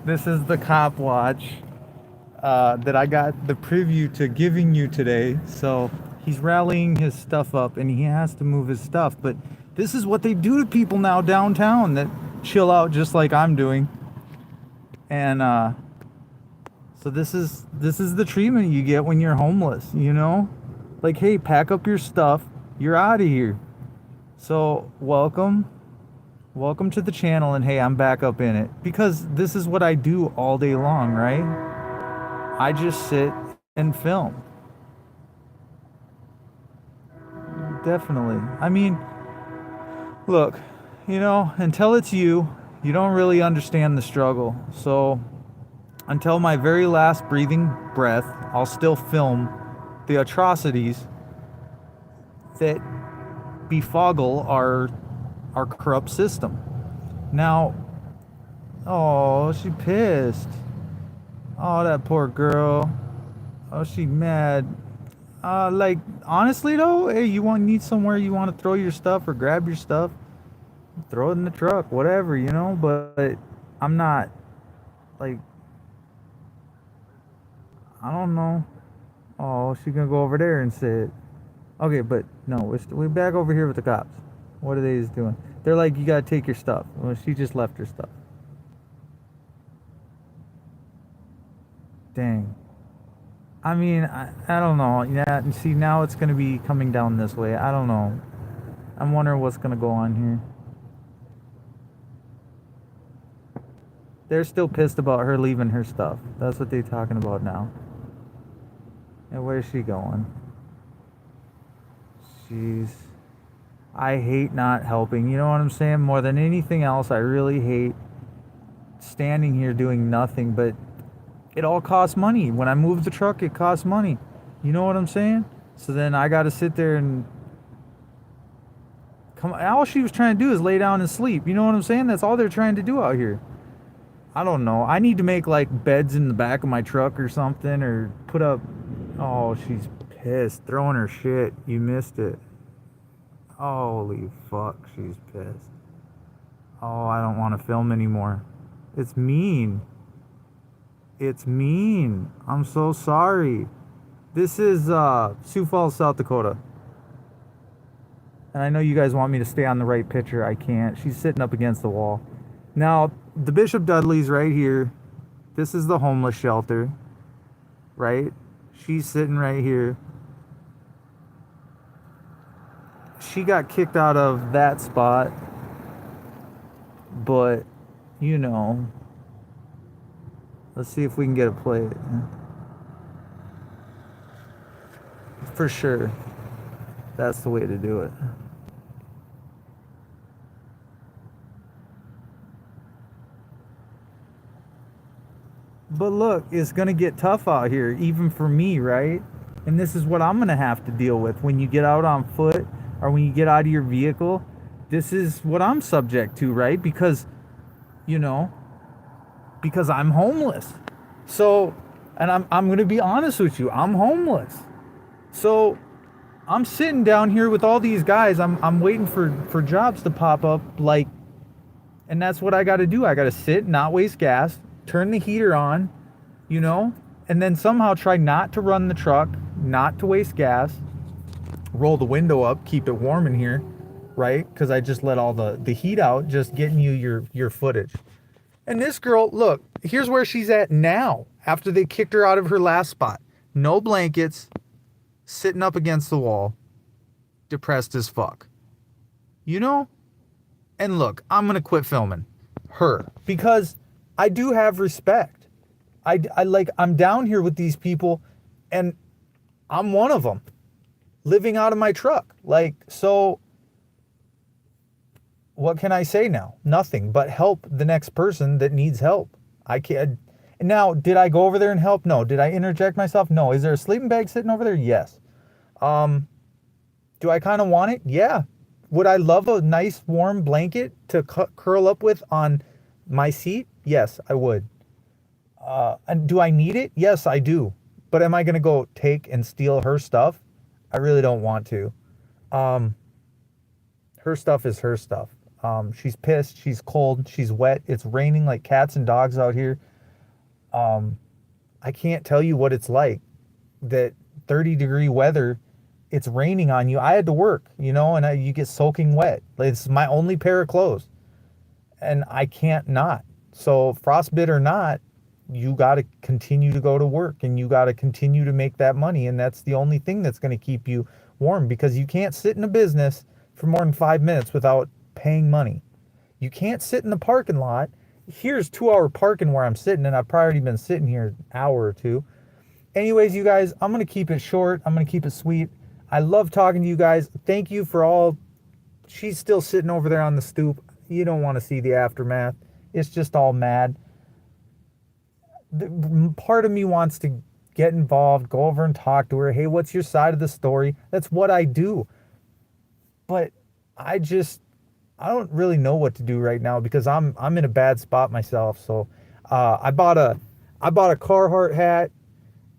This is the cop watch that I got the preview to giving you today. So he's rallying his stuff up and he has to move his stuff. But this is what they do to people now downtown that chill out just like I'm doing. And so this is the treatment you get when you're homeless, you know? Like, hey, pack up your stuff. You're out of here. So, welcome to the channel, and hey, I'm back up in it because this is what I do all day long, right? I just sit and film. Definitely. I mean, look, until it's you don't really understand the struggle. So, until my very last breathing breath, I'll still film the atrocities that befoggle our corrupt system. Now, oh, she pissed. Oh, that poor girl. Oh, she mad. Like, honestly though, hey, need somewhere you want to throw your stuff or grab your stuff, throw it in the truck, whatever, but I'm not, like, I don't know. Oh, she gonna go over there and sit. Okay, but no, we're back over here with the cops. What are they just doing? They're like, you gotta take your stuff. Well, she just left her stuff. Dang. I mean, I don't know. Yeah, and see, now it's gonna be coming down this way. I don't know. I'm wondering what's gonna go on here. They're still pissed about her leaving her stuff. That's what they're talking about now. And where's she going? Jeez. I hate not helping. You know what I'm saying? More than anything else, I really hate standing here doing nothing, but it all costs money. When I move the truck, it costs money. You know what I'm saying? So then I got to sit there and all she was trying to do is lay down and sleep. You know what I'm saying? That's all they're trying to do out here. I don't know. I need to make like beds in the back of my truck or something, or put up. Oh, she's pissed. Throwing her shit. You missed it. Holy fuck, she's pissed. Oh, I don't want to film anymore. It's mean. It's mean. I'm so sorry. This is Sioux Falls, South Dakota. And I know you guys want me to stay on the right picture. I can't. She's sitting up against the wall. Now, the Bishop Dudley's right here. This is the homeless shelter, right? She's sitting right here. She got kicked out of that spot, but, let's see if we can get a play. For sure, that's the way to do it. But look, it's going to get tough out here, even for me, right? And this is what I'm going to have to deal with when you get out on foot or when you get out of your vehicle. This is what I'm subject to, right? Because I'm homeless. So, and I'm going to be honest with you, I'm homeless. So, I'm sitting down here with all these guys. I'm waiting for jobs to pop up, like, and that's what I got to do. I got to sit, not waste gas, turn the heater on, and then somehow try not to run the truck, not to waste gas, roll the window up, keep it warm in here, right? Because I just let all the heat out, just getting you your footage. And this girl, look, here's where she's at now, after they kicked her out of her last spot. No blankets, sitting up against the wall, depressed as fuck. And look, I'm going to quit filming her because I do have respect. I'm down here with these people and I'm one of them living out of my truck. So what can I say now? Nothing but help the next person that needs help. I can't. Now, did I go over there and help? No. Did I interject myself? No. Is there a sleeping bag sitting over there? Yes. Do I kind of want it? Yeah. Would I love a nice warm blanket to curl up with on my seat? Yes, I would. And do I need it? Yes, I do. But am I going to go take and steal her stuff? I really don't want to. Her stuff is her stuff. She's pissed. She's cold. She's wet. It's raining like cats and dogs out here. I can't tell you what it's like. That 30-degree weather, it's raining on you. I had to work, and you get soaking wet. It's my only pair of clothes, and I can't not. So frostbite or not, you got to continue to go to work, and you got to continue to make that money, and that's the only thing that's going to keep you warm, because you can't sit in a business for more than 5 minutes without paying money. You can't sit in the parking lot. Here's 2-hour parking where I'm sitting, and I've probably already been sitting here an hour or two. Anyways, you guys, I'm going to keep it short. I'm going to keep it sweet. I love talking to you guys. Thank you for all. She's still sitting over there on the stoop. You don't want to see the aftermath. It's just all mad. Part of me wants to get involved, go over and talk to her. Hey, what's your side of the story? That's what I do. But I don't really know what to do right now, because I'm in a bad spot myself. So I bought a Carhartt hat.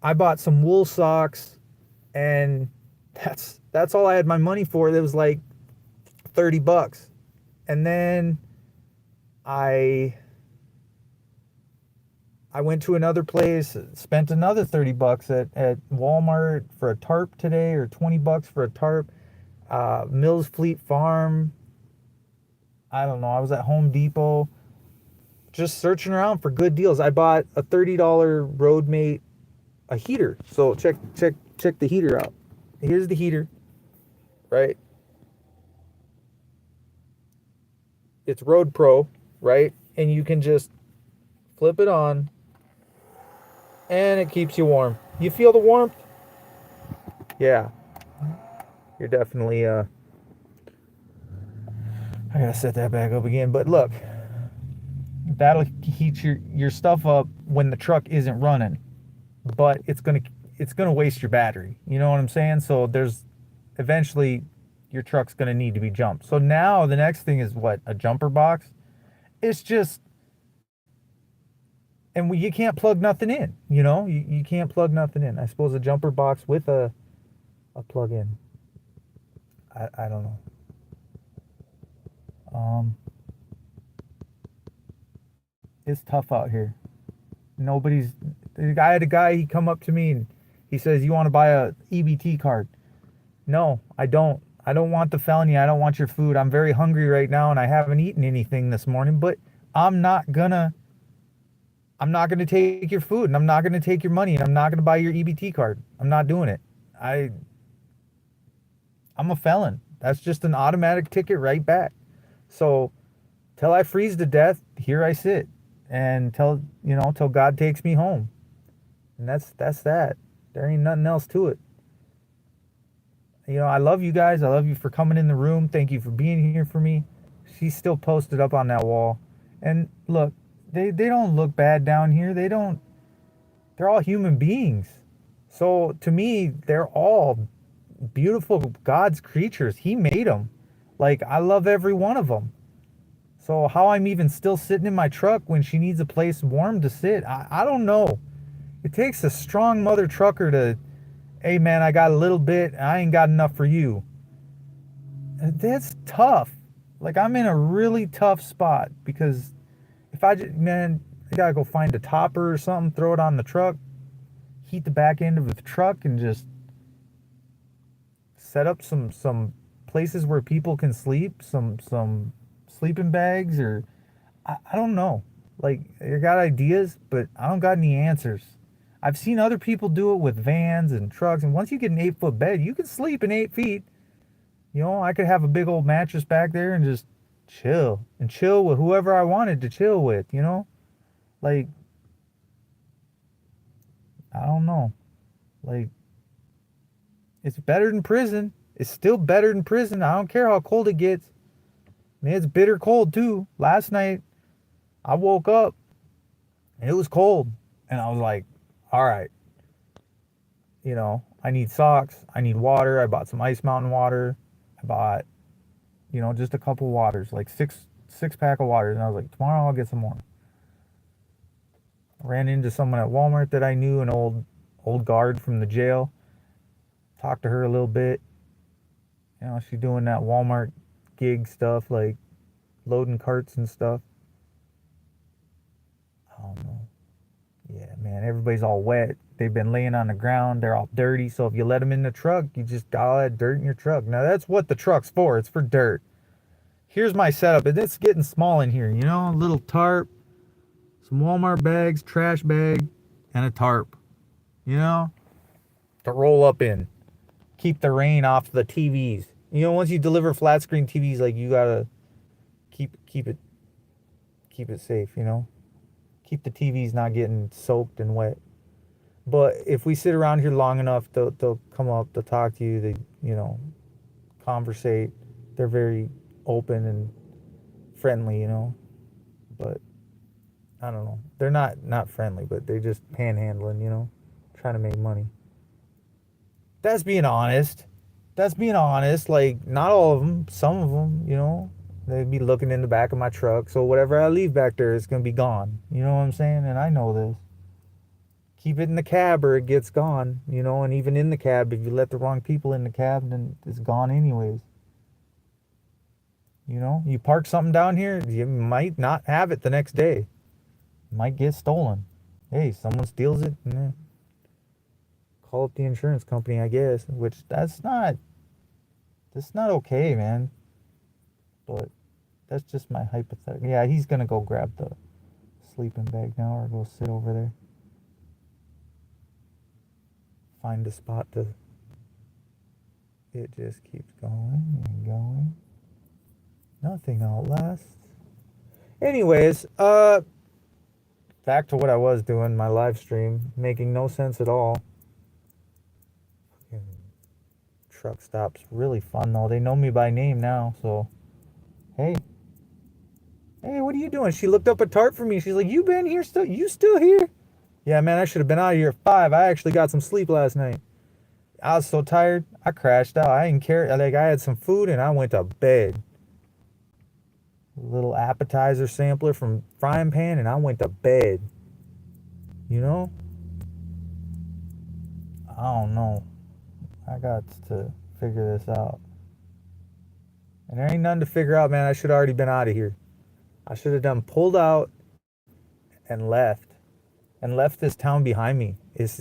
I bought some wool socks, and that's all I had my money for. It was like $30. And then I went to another place, spent another $30 at Walmart for a tarp today, or $20 for a tarp. Mills Fleet Farm. I don't know. I was at Home Depot just searching around for good deals. I bought a $30 Roadmate, a heater. So check the heater out. Here's the heater, right? It's Road Pro, right? And you can just flip it on, and it keeps you warm. You feel the warmth? Yeah. You're definitely I gotta set that back up again. But look, that'll heat your stuff up when the truck isn't running, but it's gonna waste your battery. You know what I'm saying? So there's eventually your truck's gonna need to be jumped. So now the next thing is what? A jumper box. It's just, and you can't plug nothing in. You can't plug nothing in. I suppose a jumper box with a plug-in. I don't know. It's tough out here. I had a guy, he come up to me and he says, "You want to buy a EBT card?" No, I don't. I don't want the felony. I don't want your food. I'm very hungry right now, and I haven't eaten anything this morning, but I'm not gonna take your food, and I'm not gonna take your money, and I'm not gonna buy your EBT card. I'm not doing it. I'm a felon. That's just an automatic ticket right back. So till I freeze to death, here I sit, and till God takes me home. And that's that. There ain't nothing else to it. I love you guys. I love you for coming in the room. Thank you for being here for me. She's still posted up on that wall. And look, they don't look bad down here. They're all human beings. So to me, they're all beautiful God's creatures. He made them. Like, I love every one of them. So how I'm even still sitting in my truck when she needs a place warm to sit, I don't know. It takes a strong mother trucker to, "Hey man, I got a little bit, I ain't got enough for you." That's tough. Like, I'm in a really tough spot, because if I gotta go find a topper or something, throw it on the truck, heat the back end of the truck, and just set up some places where people can sleep, some sleeping bags, or I don't know. Like, I got ideas, but I don't got any answers. I've seen other people do it with vans and trucks, and once you get an 8-foot bed, you can sleep in 8 feet. I could have a big old mattress back there and just chill with whoever I wanted to chill with. Like, I don't know. Like, it's better than prison. It's still better than prison. I don't care how cold it gets. I mean, it's bitter cold too. Last night, I woke up and it was cold, and I was like, all right, I need socks, I need water. I bought some Ice Mountain water. I bought, just a couple waters, like six pack of waters, and I was like, tomorrow I'll get some more. I ran into someone at Walmart that I knew, an old guard from the jail. Talked to her a little bit. She's doing that Walmart gig stuff, like loading carts and stuff. I don't know. Yeah. man, everybody's all wet. They've been laying on the ground. They're all dirty. So if you let them in the truck, you just got all that dirt in your truck. Now that's what the truck's for. It's for dirt. Here's my setup, and it's getting small in here. You know, a little tarp, some Walmart bags, trash bag, and a tarp. You know, to roll up in. Keep the rain off the TVs. You know, once you deliver flat screen TVs, like you gotta keep it safe. You know, keep the TVs not getting soaked and wet. But if we sit around here long enough, they'll come up, they'll talk to you, they, you know, conversate. They're very open and friendly, you know. But I don't know. They're not friendly, but they're just panhandling, you know, trying to make money. That's being honest. That's being honest. Like, not all of them, some of them, you know, they'd be looking in the back of my truck. So whatever I leave back there is going to be gone. You know what I'm saying? And I know this. Keep it in the cab or it gets gone, you know, and even in the cab, if you let the wrong people in the cab, then it's gone anyways. You know, you park something down here, you might not have it the next day. It might get stolen. Hey, someone steals it, call up the insurance company, I guess, which that's not okay, man. But that's just my hypothetical. Yeah, he's going to go grab the sleeping bag now or go sit over there. Find a spot to, it just keeps going and going. Nothing outlasts. Anyways, back to what I was doing, my live stream, making no sense at all. Fucking truck stops, really fun though. They know me by name now, so hey, what are you doing? She looked up a tarp for me. She's like, you been here still? You still here? Yeah, man, I should have been out of here at 5. I actually got some sleep last night. I was so tired, I crashed out. I didn't care. Like, I had some food and I went to bed. A little appetizer sampler from Frying Pan and I went to bed. You know? I don't know. I got to figure this out. And there ain't nothing to figure out, man. I should have already been out of here. I should have done pulled out and left. And left this town behind me. It's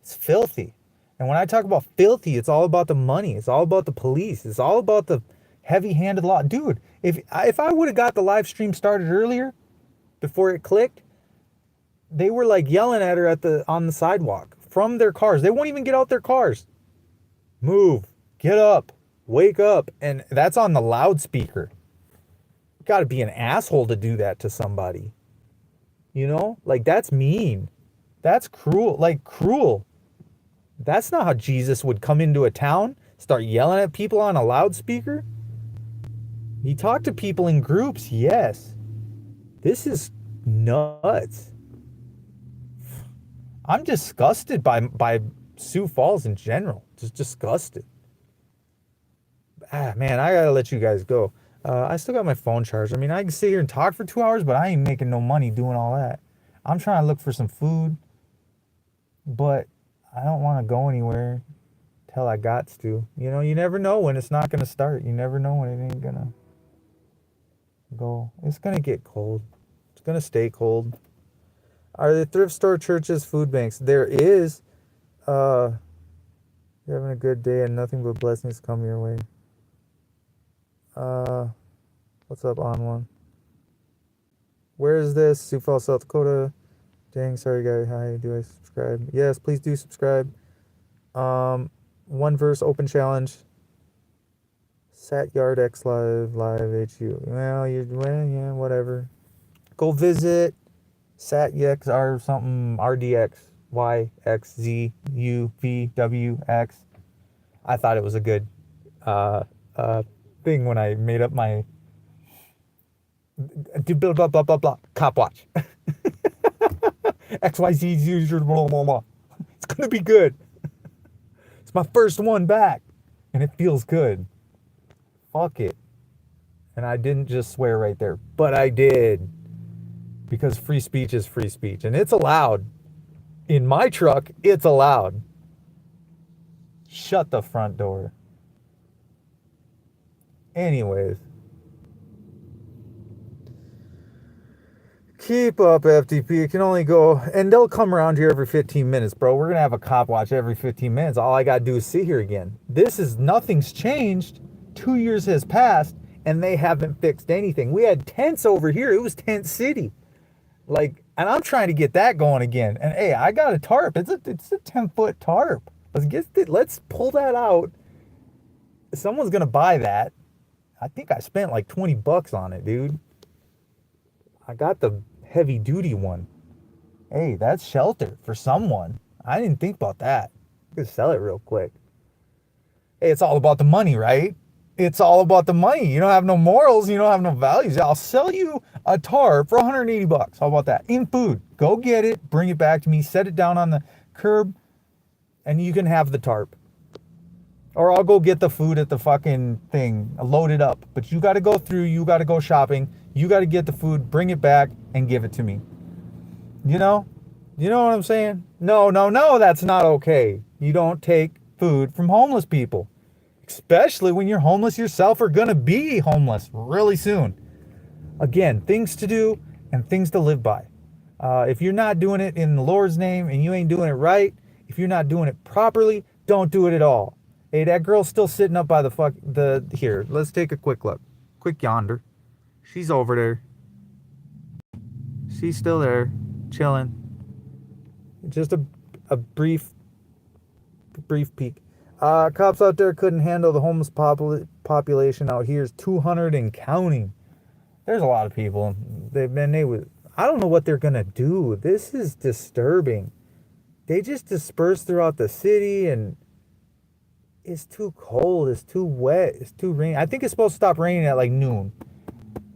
filthy. And when I talk about filthy, it's all about the money. It's all about the police. It's all about the heavy-handed law. Dude, if I would have got the live stream started earlier, before it clicked, they were like yelling at her on the sidewalk from their cars. They won't even get out their cars. Move. Get up. Wake up. And that's on the loudspeaker. You got to be an asshole to do that to somebody. You know, like, that's mean. That's cruel. Like, cruel. That's not how Jesus would come into a town, start yelling at people on a loudspeaker. He talked to people in groups, yes. This is nuts. I'm disgusted by Sioux Falls in general. Just disgusted. Man, I gotta let you guys go. I still got my phone charged. I mean, I can sit here and talk for 2 hours, but I ain't making no money doing all that. I'm trying to look for some food, but I don't want to go anywhere till I got to. You know, you never know when it's not going to start. You never know when it ain't going to go. It's going to get cold. It's going to stay cold. Are there thrift store, churches, food banks? There is. You're having a good day and nothing but blessings come your way. What's up, on one? Where is this? Sioux Falls, South Dakota. Dang, sorry guy. Hi, do I subscribe? Yes, please do subscribe. One verse open challenge. Sat Yard X Live HU. Well, yeah, whatever. Go visit SatYX or something RDX YXZUVWX. I thought it was a good thing when I made up my blah blah blah blah blah cop watch. XYZ blah blah blah. It's gonna be good. It's my first one back, and it feels good. Fuck it. And I didn't just swear right there, but I did, because free speech is free speech, and it's allowed. In my truck, it's allowed. Shut the front door. Anyways. Keep up, FTP. It can only go, and they'll come around here every 15 minutes, bro. We're gonna have a cop watch every 15 minutes. All I gotta do is sit here again. Nothing's changed. 2 years has passed, and they haven't fixed anything. We had tents over here. It was tent city. Like, and I'm trying to get that going again. And hey, I got a tarp. It's a 10-foot tarp. Let's pull that out. Someone's gonna buy that. I think I spent like $20 on it, dude. I got the heavy duty one. Hey, that's shelter for someone. I didn't think about that. I could sell it real quick. Hey, it's all about the money, right? It's all about the money. You don't have no morals. You don't have no values. I'll sell you a tarp for $180. How about that? In food. Go get it. Bring it back to me. Set it down on the curb. And you can have the tarp. Or I'll go get the food at the fucking thing. Load it up. But you got to go through. You got to go shopping. You got to get the food. Bring it back and give it to me. You know? You know what I'm saying? No. That's not okay. You don't take food from homeless people. Especially when you're homeless yourself or gonna be homeless really soon. Again, things to do and things to live by. If you're not doing it in the Lord's name and you ain't doing it right, if you're not doing it properly, don't do it at all. Hey, that girl's still sitting up by here. Let's take a quick look. Quick yonder. She's over there. She's still there, chilling. Just a brief peek. Cops out there couldn't handle the homeless population out here. Is 200 and counting. There's a lot of people. I don't know what they're gonna do. This is disturbing. They just disperse throughout the city, and it's too cold. It's too wet. It's too rainy. I think it's supposed to stop raining at like noon.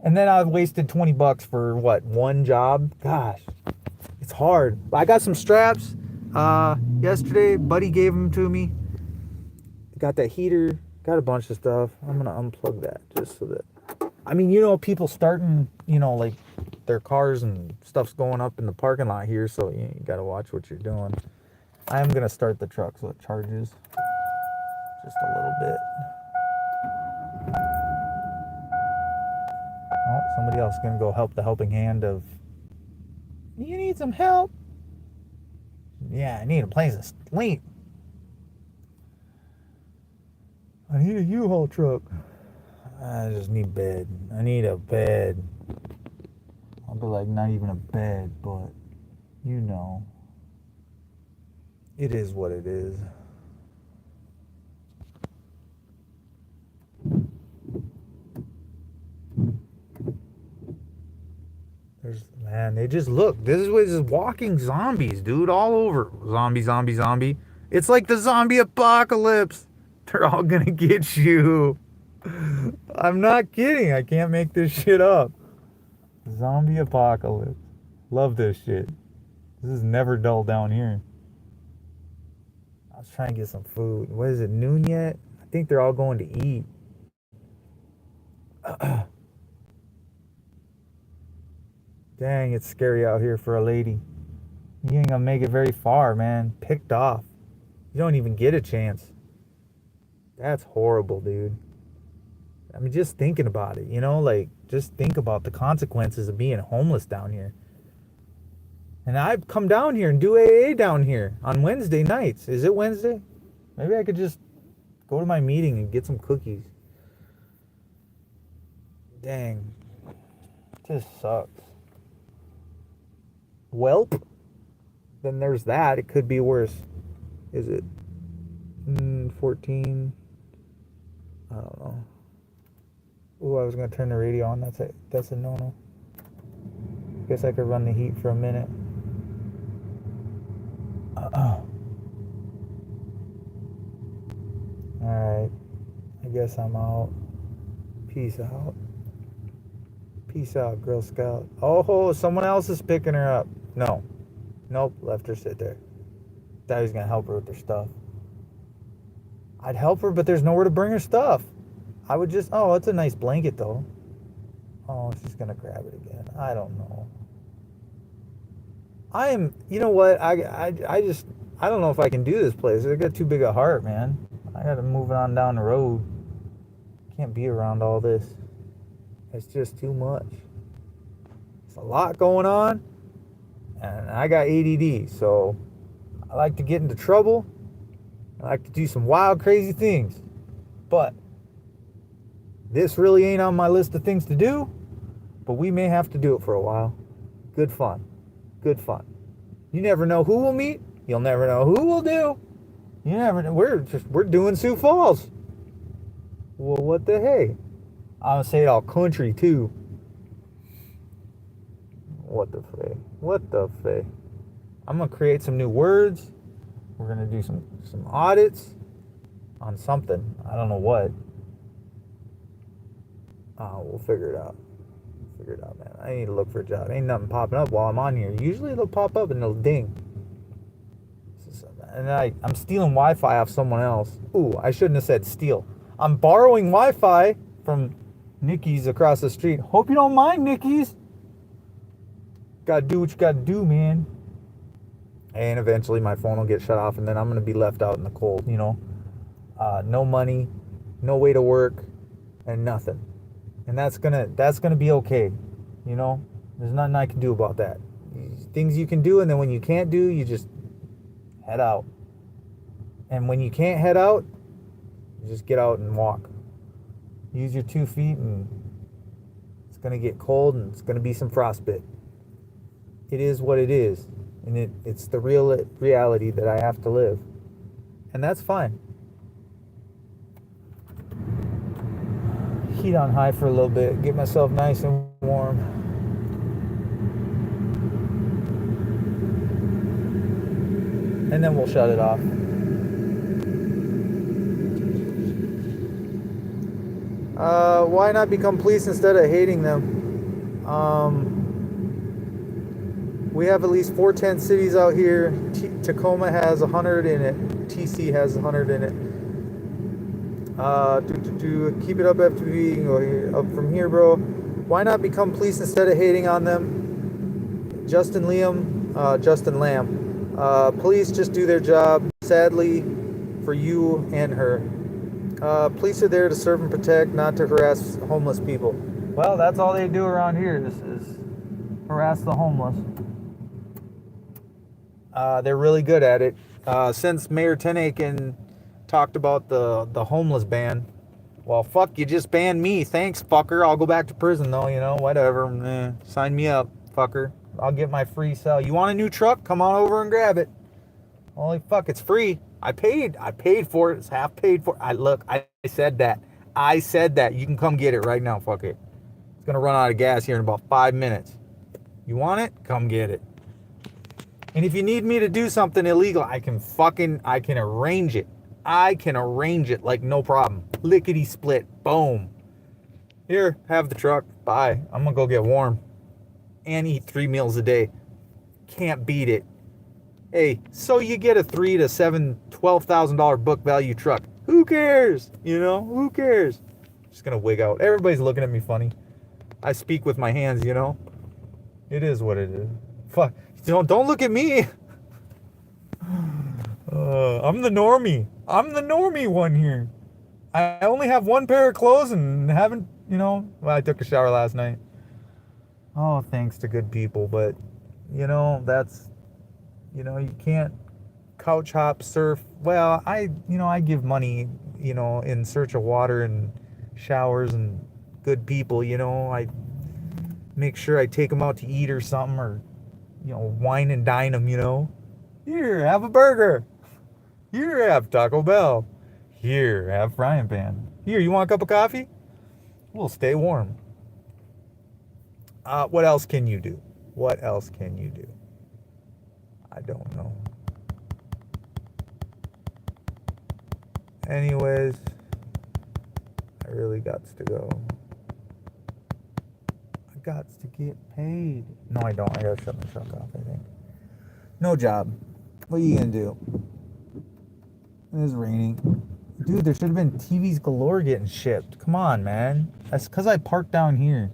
And then I've wasted $20 for what? One job? Gosh, it's hard. I got some straps. Yesterday, buddy gave them to me. Got that heater, got a bunch of stuff. I'm gonna unplug that just so that, I mean, people starting, like their cars and stuff's going up in the parking lot here, so you gotta watch what you're doing. I'm gonna start the truck so it charges just a little bit. Oh, somebody else is gonna go help the helping hand of, you need some help? Yeah, I need a place to sleep. I need a U-Haul truck. I just need a bed. I need a bed. I'll be like, not even a bed, but it is what it is. They just look. This is walking zombies, dude, all over. Zombie. It's like the zombie apocalypse. They're all gonna get you. I'm not kidding. I can't make this shit up. Zombie apocalypse. Love this shit. This is never dull down here. I was trying to get some food. What is it, noon yet? I think they're all going to eat. Dang, it's scary out here for a lady. You ain't gonna make it very far, man. Picked off. You don't even get a chance. That's horrible, dude. I mean, just thinking about it, just think about the consequences of being homeless down here. And I've come down here and do AA down here on Wednesday nights. Is it Wednesday? Maybe I could just go to my meeting and get some cookies. Dang. It just sucks. Welp. Then there's that. It could be worse. Is it 14? I don't know. Ooh, I was gonna turn the radio on. That's a no-no. Guess I could run the heat for a minute. Alright. I guess I'm out. Peace out. Peace out, Girl Scout. Oh, someone else is picking her up. No. Nope, left her sit there. Thought he was gonna help her with her stuff. I'd help her, but there's nowhere to bring her stuff. I would just, it's a nice blanket though. Oh, she's gonna grab it again. I don't know. You know what? I don't know if I can do this place. I got too big a heart, man. I gotta move it on down the road. Can't be around all this. It's just too much. It's a lot going on, and I got ADD, so I like to get into trouble. I like to do some wild, crazy things. But this really ain't on my list of things to do, but we may have to do it for a while. Good fun. Good fun. You never know who we'll meet. You'll never know who we'll do. You never know. We're doing Sioux Falls. Well, what the hey? I'm gonna say it all country too. What the fay? What the fay? I'm gonna create some new words. We're gonna do some audits on something. I don't know what. We'll figure it out. Figure it out, man. I need to look for a job. Ain't nothing popping up while I'm on here. Usually it'll pop up and it'll ding. And I'm stealing Wi-Fi off someone else. Ooh, I shouldn't have said steal. I'm borrowing Wi-Fi from Nikki's across the street. Hope you don't mind, Nikki's. Gotta do what you gotta do, man. And eventually my phone will get shut off, and then I'm gonna be left out in the cold, you know. No money, no way to work, and nothing. And that's gonna be okay, you know. There's nothing I can do about that. Things you can do, and then when you can't do, you just head out. And when you can't head out, you just get out and walk. Use your 2 feet, and it's gonna get cold, and it's gonna be some frostbite. It is what it is, and it's the real reality that I have to live, and that's fine. Heat on high for a little bit, get myself nice and warm. And then we'll shut it off. Why not become police instead of hating them? We have at least 4 tent cities out here. Tacoma has 100 in it. TC has 100 in it. Keep it up, FTV. Go here, up from here, bro. Why not become police instead of hating on them? Justin Lamb. Police just do their job. Sadly, for you and her. Police are there to serve and protect, not to harass homeless people. Well, that's all they do around here is harass the homeless. They're really good at it. Since Mayor Tenaiken talked about the homeless ban, well, fuck, you just banned me. Thanks, fucker. I'll go back to prison, though, you know, whatever. Sign me up, fucker. I'll get my free cell. You want a new truck? Come on over and grab it. Holy fuck, it's free. I paid for it. It's half paid for. I said that. You can come get it right now. Fuck it. It's gonna run out of gas here in about 5 minutes. You want it? Come get it. And if you need me to do something illegal, I can arrange it. I can arrange it like no problem. Lickety split. Boom. Here, have the truck. Bye. I'm gonna go get warm and eat 3 meals a day. Can't beat it. Hey, so you get a $3,000 to $12,000 book value truck. Who cares? You know, who cares? Just gonna wig out. Everybody's looking at me funny. I speak with my hands, you know. It is what it is. Fuck. Don't look at me. I'm the normie. I'm the normie one here. I only have one pair of clothes and haven't, you know. Well, I took a shower last night. Oh, thanks to good people, but you know, that's, you know, you can't couch hop surf. Well, I give money, you know, in search of water and showers and good people, you know. I make sure I take them out to eat or something, or, you know, wine and dine them, you know. Here, have a burger. Here, have Taco Bell. Here, have frying pan. Here, you want a cup of coffee? We'll stay warm. What else can you do? What else can you do? I don't know. Anyways, I really gots to go. I gots to get paid. No, I don't. I gotta shut my truck off, I think. No job. What are you gonna do? It is raining. Dude, there should have been TVs galore getting shipped. Come on, man. That's because I parked down here.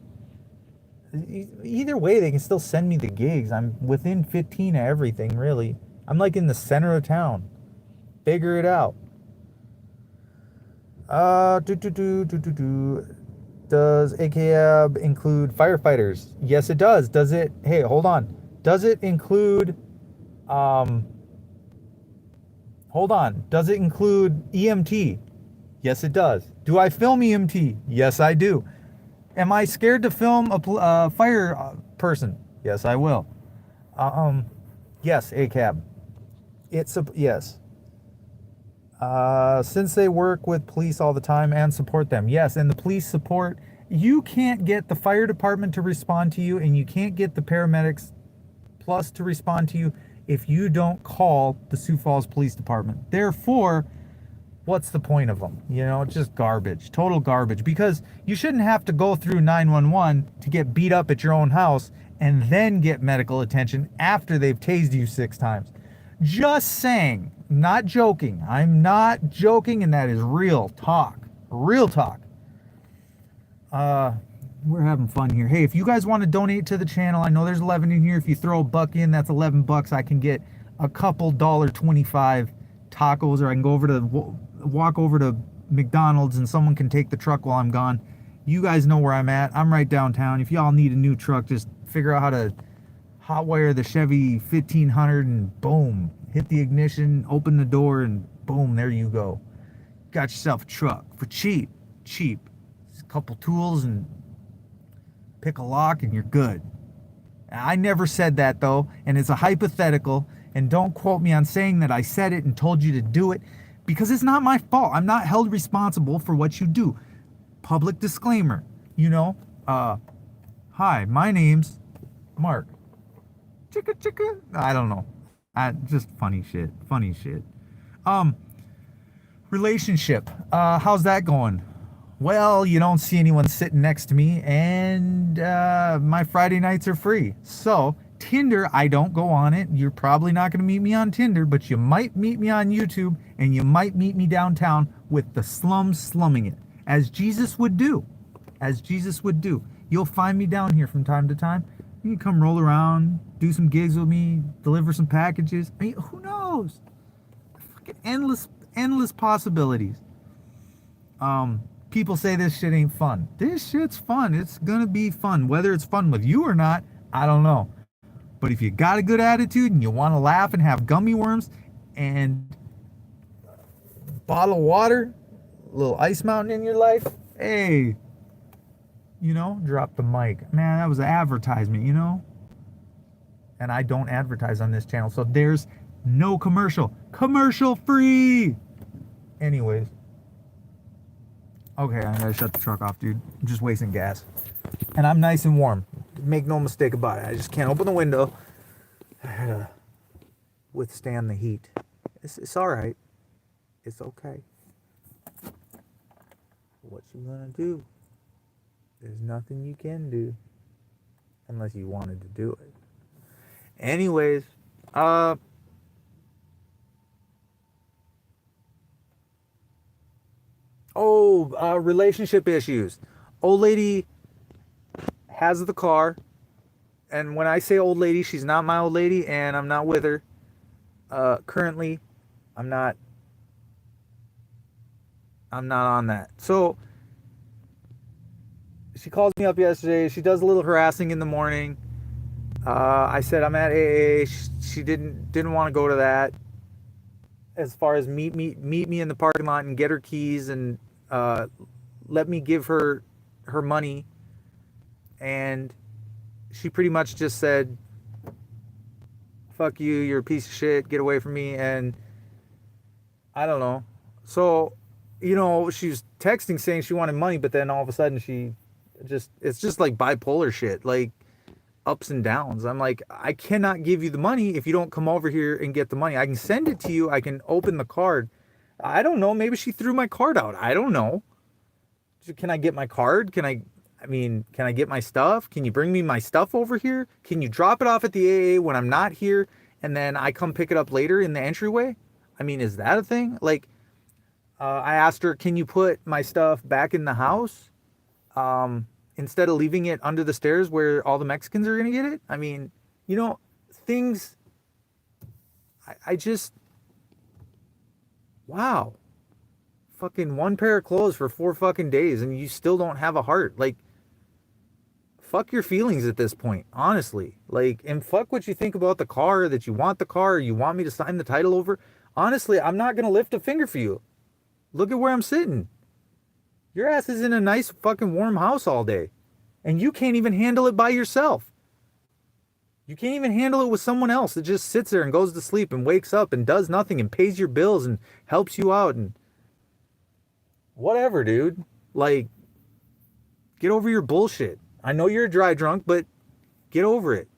Either way, they can still send me the gigs. I'm within 15 of everything, really. I'm like in the center of town. Figure it out. Does ACAB include firefighters? Yes, it does. Does it? Hey, hold on. Does it include? Um, Hold on. Does it include EMT? Yes, it does. Do I film EMT? Yes, I do. Am I scared to film a fire person? Yes, I will. Um, yes, ACAB. It's a yes. Since they work with police all the time and support them. Yes, and the police support. You can't get the fire department to respond to you, and you can't get the paramedics plus to respond to you if you don't call the Sioux Falls Police Department. Therefore, what's the point of them? You know, just garbage, total garbage, because you shouldn't have to go through 911 to get beat up at your own house and then get medical attention after they've tased you 6 times. Just saying, not joking. I'm not joking, and that is real talk. Real talk. We're having fun here. Hey, if you guys want to donate to the channel, I know there's 11 in here. If you throw $1 in, that's $11. I can get a couple $1.25 tacos, or I can go over to walk over to McDonald's and someone can take the truck while I'm gone. You guys know where I'm at. I'm right downtown. If y'all need a new truck, just figure out how to hotwire the Chevy 1500 and boom, hit the ignition, open the door, and boom, there you go. Got yourself a truck for cheap. Just a couple tools and pick a lock and you're good. I never said that though, and it's a hypothetical, and don't quote me on saying that I said it and told you to do it, because it's not my fault. I'm not held responsible for what you do. Public disclaimer, you know. Hi, my name's Mark. Chicka. I don't know. Just funny shit. Relationship. How's that going? Well, you don't see anyone sitting next to me, and my Friday nights are free. So, Tinder, I don't go on it. You're probably not going to meet me on Tinder, but you might meet me on YouTube, and you might meet me downtown with the slumming it, as Jesus would do. You'll find me down here from time to time. You can come roll around, do some gigs with me, deliver some packages. I mean, who knows? Fucking endless possibilities. People say this shit ain't fun. This shit's fun. It's gonna be fun. Whether it's fun with you or not, I don't know. But if you got a good attitude and you want to laugh and have gummy worms and a bottle of water, a little ice mountain in your life, hey, you know, drop the mic. Man, that was an advertisement, you know? And I don't advertise on this channel, so there's no commercial. Commercial free! Anyways. Okay, I gotta shut the truck off, dude. I'm just wasting gas. And I'm nice and warm. Make no mistake about it. I just can't open the window. I gotta withstand the heat. It's alright. It's okay. What you gonna do? There's nothing you can do. Unless you wanted to do it. Anyways, relationship issues. Old lady has the car, and when I say old lady, she's not my old lady, and I'm not with her. Currently, I'm not on that. So she calls me up yesterday. She does a little harassing in the morning. I said I'm at AA. She didn't want to go to that. As far as meet me in the parking lot and get her keys and let me give her money, and she pretty much just said, fuck you, you're a piece of shit, get away from me. And I don't know. So, you know, she was texting saying she wanted money, but then all of a sudden it's just like bipolar shit, like ups and downs. I'm like, I cannot give you the money if you don't come over here and get the money. I can send it to you. I can open the card. I don't know. Maybe she threw my card out. I don't know. Can I get my card? Can I get my stuff? Can you bring me my stuff over here? Can you drop it off at the AA when I'm not here and then I come pick it up later in the entryway? I mean, is that a thing? Like, I asked her, can you put my stuff back in the house? Instead of leaving it under the stairs where all the Mexicans are going to get it? I mean, you know, things, I just, wow. fucking one pair of clothes for 4 fucking days and you still don't have a heart. Like, fuck your feelings at this point, honestly. Like, and fuck what you think about the car, that you want the car, or you want me to sign the title over. Honestly, I'm not gonna lift a finger for you. Look at where I'm sitting. Your ass is in a nice fucking warm house all day. And you can't even handle it by yourself. You can't even handle it with someone else that just sits there and goes to sleep and wakes up and does nothing and pays your bills and helps you out and whatever, dude. Like, get over your bullshit. I know you're a dry drunk, but get over it.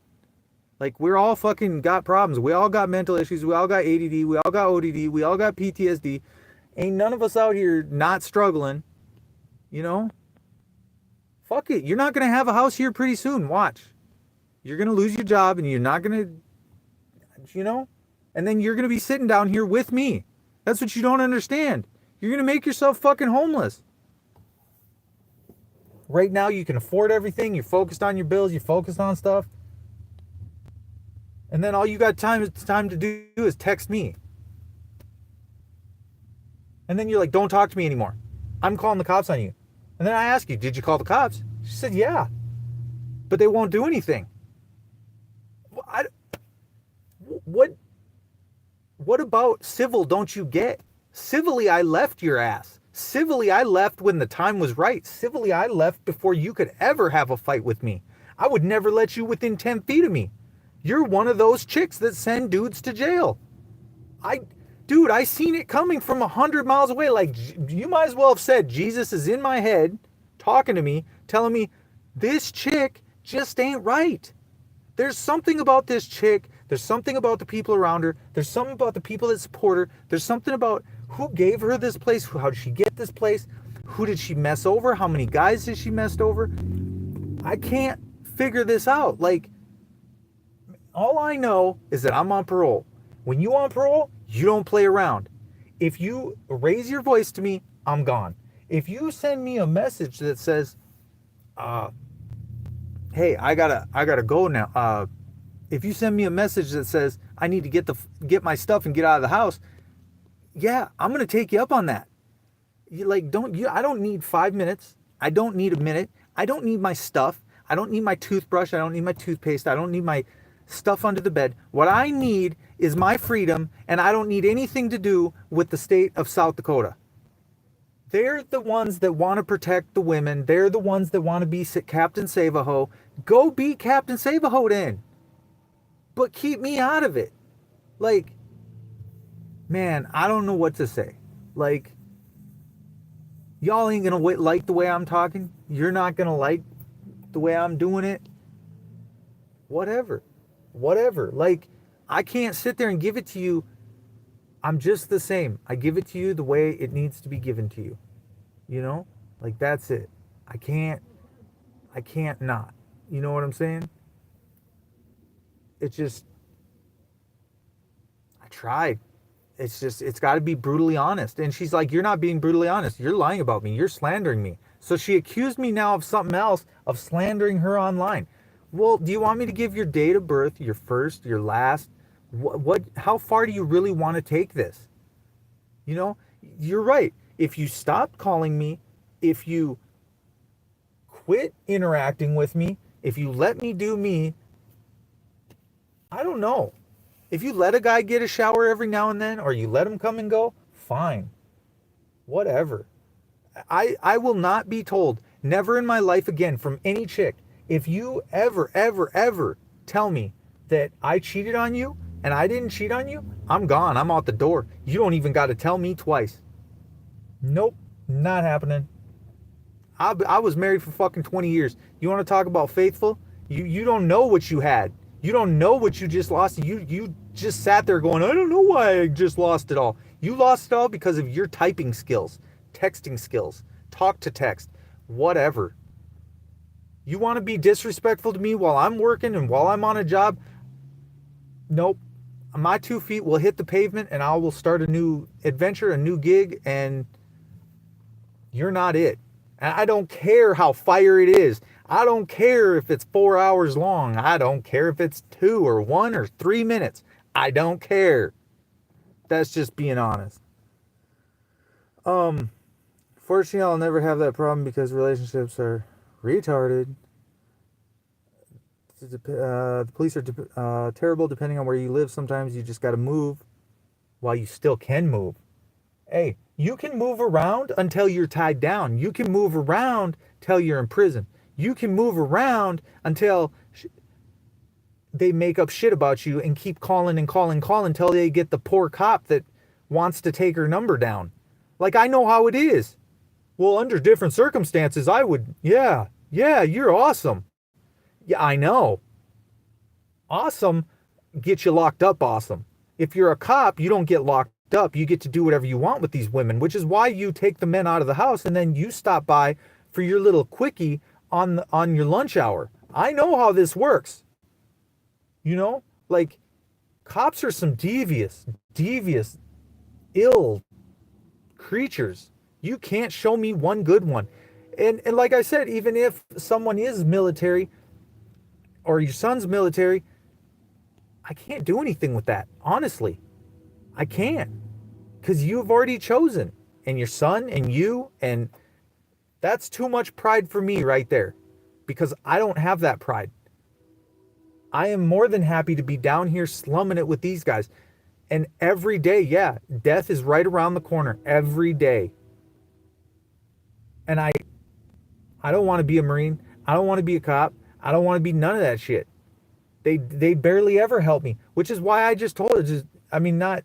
Like, we're all fucking got problems. We all got mental issues. We all got ADD. We all got ODD. We all got PTSD. Ain't none of us out here not struggling. You know? Fuck it. You're not going to have a house here pretty soon. Watch. You're going to lose your job and you're not going to, you know? And then you're going to be sitting down here with me. That's what you don't understand. You're going to make yourself fucking homeless. Right now, you can afford everything. You're focused on your bills. You're focused on stuff. And then all you got time to do is text me. And then you're like, don't talk to me anymore. I'm calling the cops on you. And then I ask you, did you call the cops? She said, yeah. But they won't do anything. What about civil don't you get? Civilly, I left your ass. Civilly, I left when the time was right. Civilly, I left before you could ever have a fight with me. I would never let you within 10 feet of me. You're one of those chicks that send dudes to jail. Dude, I seen it coming from 100 miles away. Like, you might as well have said, Jesus is in my head, talking to me, telling me, this chick just ain't right. There's something about this chick. There's something about the people around her. There's something about the people that support her. There's something about who gave her this place. How did she get this place? Who did she mess over? How many guys did she mess over? I can't figure this out. Like, all I know is that I'm on parole. When you on parole, you don't play around. If you raise your voice to me, I'm gone. If you send me a message that says, hey, I gotta go now. If you send me a message that says I need to get my stuff and get out of the house, yeah, I'm gonna take you up on that. I don't need 5 minutes. I don't need a minute. I don't need my stuff. I don't need my toothbrush. I don't need my toothpaste. I don't need my stuff under the bed. What I need is my freedom, and I don't need anything to do with the state of South Dakota. They're the ones that want to protect the women. They're the ones that want to be Captain Save-A-Ho. Go be Captain Save-A-Ho then. But keep me out of it. Like, man, I don't know what to say. Like, y'all ain't gonna like the way I'm talking. You're not gonna like the way I'm doing it. Whatever. Like, I can't sit there and give it to you. I'm just the same. I give it to you the way it needs to be given to you. You know? Like, that's it. I can't not. You know what I'm saying? It's just, I tried. It's got to be brutally honest. And she's like, you're not being brutally honest. You're lying about me. You're slandering me. So she accused me now of something else, of slandering her online. Well, do you want me to give your date of birth, your first, your last? How far do you really want to take this? You know, you're right. If you stop calling me, if you quit interacting with me, if you let me do me, I don't know. If you let a guy get a shower every now and then, or you let him come and go, fine. Whatever. I will not be told, never in my life again, from any chick, if you ever tell me that I cheated on you and I didn't cheat on you, I'm gone. I'm out the door. You don't even got to tell me twice. Nope, not happening. I was married for fucking 20 years. You want to talk about faithful? You don't know what you had. You don't know what you just lost. You just sat there going, I don't know why I just lost it all. You lost it all because of your typing skills, texting skills, talk to text, whatever. You want to be disrespectful to me while I'm working and while I'm on a job? Nope. My 2 feet will hit the pavement and I will start a new adventure, a new gig, and you're not it. And I don't care how fire it is. I don't care if it's 4 hours long. I don't care if it's 2 or 1 or 3 minutes. I don't care. That's just being honest. Um, Fortunately, I'll never have that problem because relationships are retarded. The police are terrible depending on where you live. Sometimes you just got to move while you still can move. Hey, you can move around until you're tied down. You can move around until you're in prison. You can move around until they make up shit about you and keep calling and calling and calling until they get the poor cop that wants to take her number down. Like, I know how it is. Well, under different circumstances, I would, yeah, you're awesome. Yeah, I know. Awesome gets you locked up, awesome. If you're a cop, you don't get locked up. You get to do whatever you want with these women, which is why you take the men out of the house and then you stop by for your little quickie on your lunch hour. I know how this works. You know, like, cops are some devious, ill creatures. You can't show me one good one. And like I said, even if someone is military or your son's military, I can't do anything with that. Honestly, I can't. Because you've already chosen. And your son and you, and that's too much pride for me right there. Because I don't have that pride. I am more than happy to be down here slumming it with these guys. And every day, yeah, death is right around the corner. Every day. And I don't want to be a Marine. I don't want to be a cop. I don't want to be none of that shit. They barely ever help me, which is why I just told her,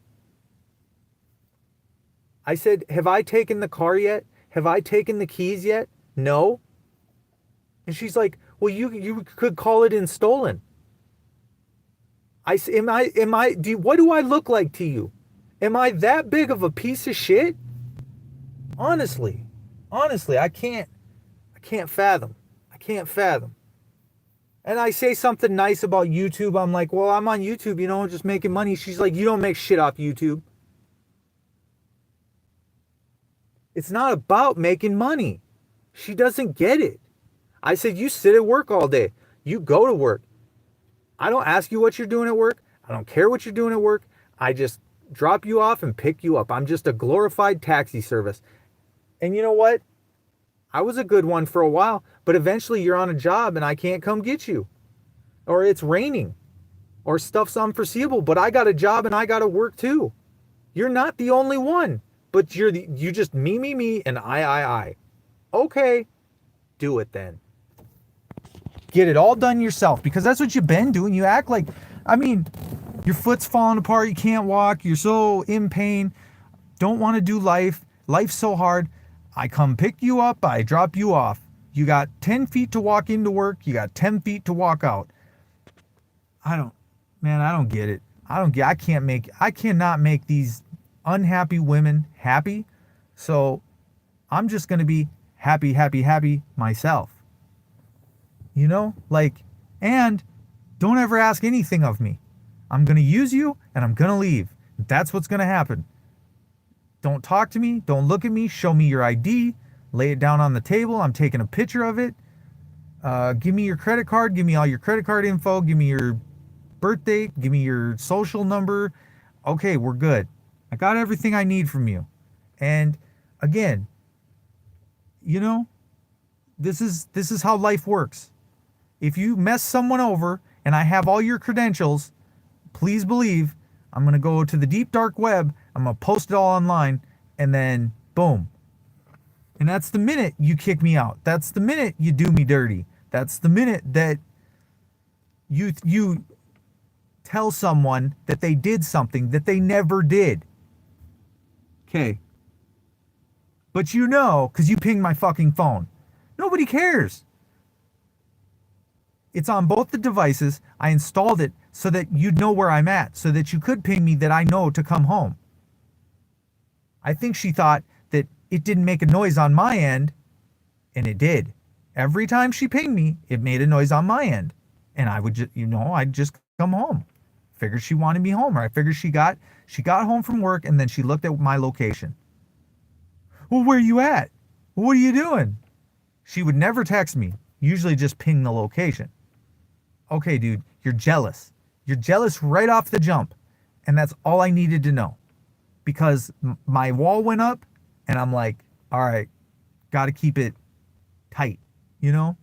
I said, have I taken the car yet? Have I taken the keys yet? No. And she's like, well, you could call it in stolen. What do I look like to you? Am I that big of a piece of shit? Honestly, I can't fathom. I can't fathom. And I say something nice about YouTube. I'm like, well, I'm on YouTube, just making money. She's like, you don't make shit off YouTube. It's not about making money. She doesn't get it. I said, you sit at work all day. You go to work. I don't ask you what you're doing at work. I don't care what you're doing at work. I just drop you off and pick you up. I'm just a glorified taxi service. And you know what? I was a good one for a while, but eventually you're on a job and I can't come get you. Or it's raining. Or stuff's unforeseeable, but I got a job and I got to work too. You're not the only one, but you just me, and I. Okay, do it then. Get it all done yourself, because that's what you've been doing. You act like, your foot's falling apart, you can't walk, you're so in pain, don't want to do life. Life's so hard. I come pick you up, I drop you off. You got 10 feet to walk into work, you got 10 feet to walk out. I don't get it. I cannot make these unhappy women happy. So I'm just going to be happy myself. And don't ever ask anything of me. I'm going to use you and I'm going to leave. That's what's going to happen. Don't talk to me. Don't look at me. Show me your ID. Lay it down on the table. I'm taking a picture of it. Give me your credit card. Give me all your credit card info. Give me your birth date. Give me your social number. Okay, we're good. I got everything I need from you. And again, this is how life works. If you mess someone over and I have all your credentials, please believe I'm going to go to the deep dark web. I'm going to post it all online, and then boom. And that's the minute you kick me out. That's the minute you do me dirty. That's the minute that you tell someone that they did something that they never did. Okay. But because you pinged my fucking phone. Nobody cares. It's on both the devices. I installed it so that you'd know where I'm at, so that you could ping me that I know to come home. I think she thought that it didn't make a noise on my end, and it did. Every time she pinged me, it made a noise on my end. And I would just, I'd just come home. Figured she wanted me home, or I figured she got home from work and then she looked at my location. Well, where are you at? What are you doing? She would never text me. Usually just ping the location. Okay, dude, you're jealous. You're jealous right off the jump. And that's all I needed to know. Because my wall went up And I'm like, all right, got to keep it tight, you know?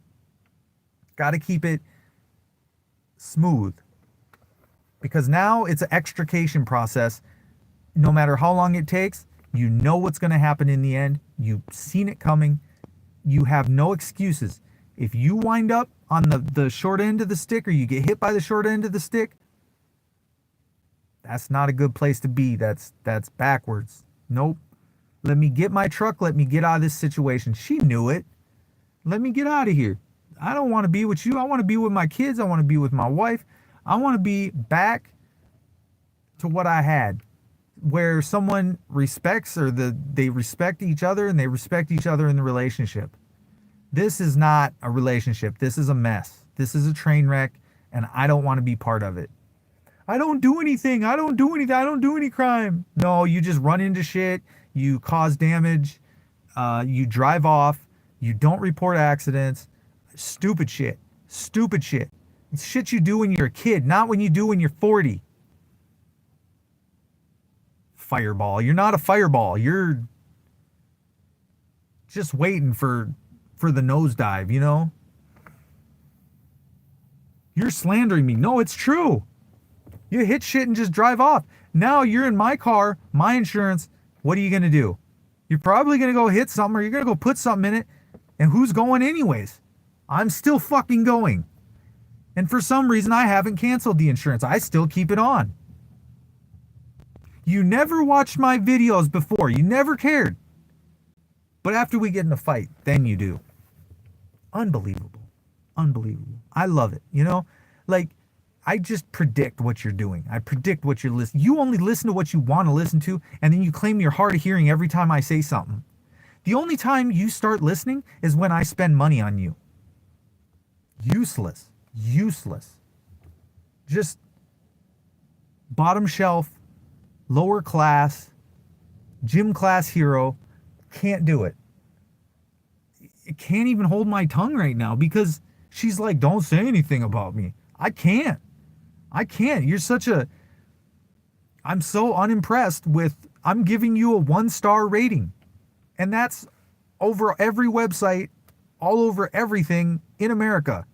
Got to keep it smooth. Because now it's an extrication process. No matter how long it takes, you know what's going to happen in the end. You've seen it coming. You have no excuses. If you wind up on the short end of the stick, or you get hit by the short end of the stick, that's not a good place to be. That's backwards. Nope. Let me get my truck. Let me get out of this situation. She knew it. Let me get out of here. I don't want to be with you. I want to be with my kids. I want to be with my wife. I want to be back to what I had, where someone respects, or they respect each other, and they respect each other in the relationship. This is not a relationship. This is a mess. This is a train wreck, and I don't want to be part of it. I don't do anything. I don't do anything. I don't do any crime. No, you just run into shit. You cause damage. You drive off. You don't report accidents. Stupid shit. Stupid shit. It's shit you do when you're a kid, not when you do when you're 40. Fireball. You're not a fireball. You're just waiting for the nosedive, you know? You're slandering me. No, it's true. You hit shit and just drive off. Now you're in my car, my insurance. What are you going to do? You're probably going to go hit something, or you're going to go put something in it. And who's going anyways? I'm still fucking going. And for some reason, I haven't canceled the insurance. I still keep it on. You never watched my videos before. You never cared. But after we get in a fight, then you do. Unbelievable. Unbelievable. I love it. You know, like, I just predict what you're doing. I predict what you're listening. You only listen to what you want to listen to, and then you claim you're hard of hearing every time I say something. The only time you start listening is when I spend money on you. Useless. Useless. Just bottom shelf, lower class, gym class hero. Can't do it. I can't even hold my tongue right now because she's like, don't say anything about me. I can't. You're such a... I'm so unimpressed with... I'm giving you a 1-star rating. And that's over every website, all over everything in America.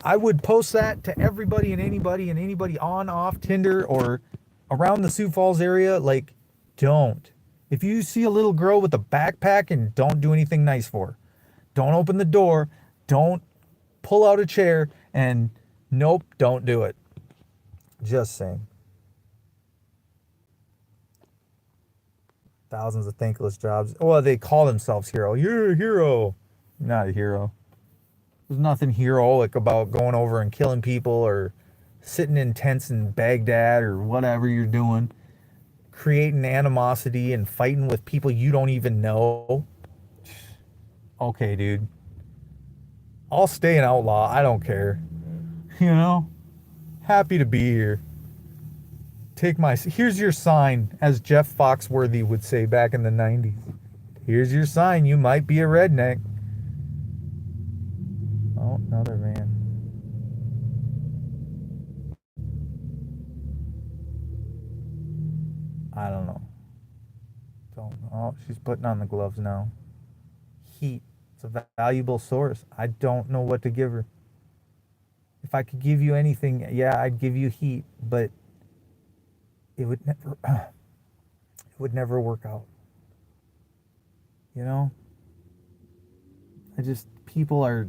I would post that to everybody and anybody on, off Tinder, or around the Sioux Falls area. Like, don't. If you see a little girl with a backpack, and don't do anything nice for her. Don't open the door. Don't pull out a chair. And nope, don't do it. Just saying. Thousands of thankless jobs. Well, they call themselves hero. You're a hero. You're not a hero. There's nothing heroic about going over and killing people, or sitting in tents in Baghdad, or whatever you're doing. Creating animosity and fighting with people you don't even know. Okay, dude. I'll stay an outlaw. I don't care. You know? Happy to be here. Here's your sign, as Jeff Foxworthy would say back in the 90s. Here's your sign. You might be a redneck. Oh, another van. I don't know. Oh, she's putting on the gloves now. Heat. It's a valuable source. I don't know what to give her. If I could give you anything, yeah, I'd give you heat, but it would never work out. You know? People are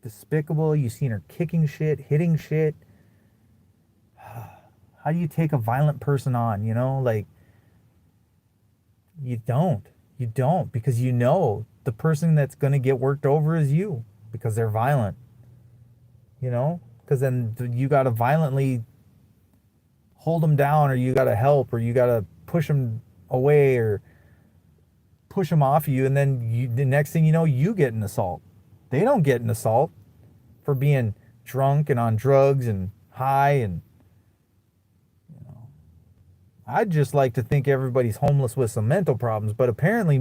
despicable. You've seen her kicking shit, hitting shit. How do you take a violent person on, you know? Like, you don't, because you know the person that's going to get worked over is you, because they're violent, you know? Because then you got to violently hold them down, or you got to help, or you got to push them away, or push them off you, and then the next thing you know, you get an assault. They don't get an assault for being drunk and on drugs and high, and I'd just like to think everybody's homeless with some mental problems, but apparently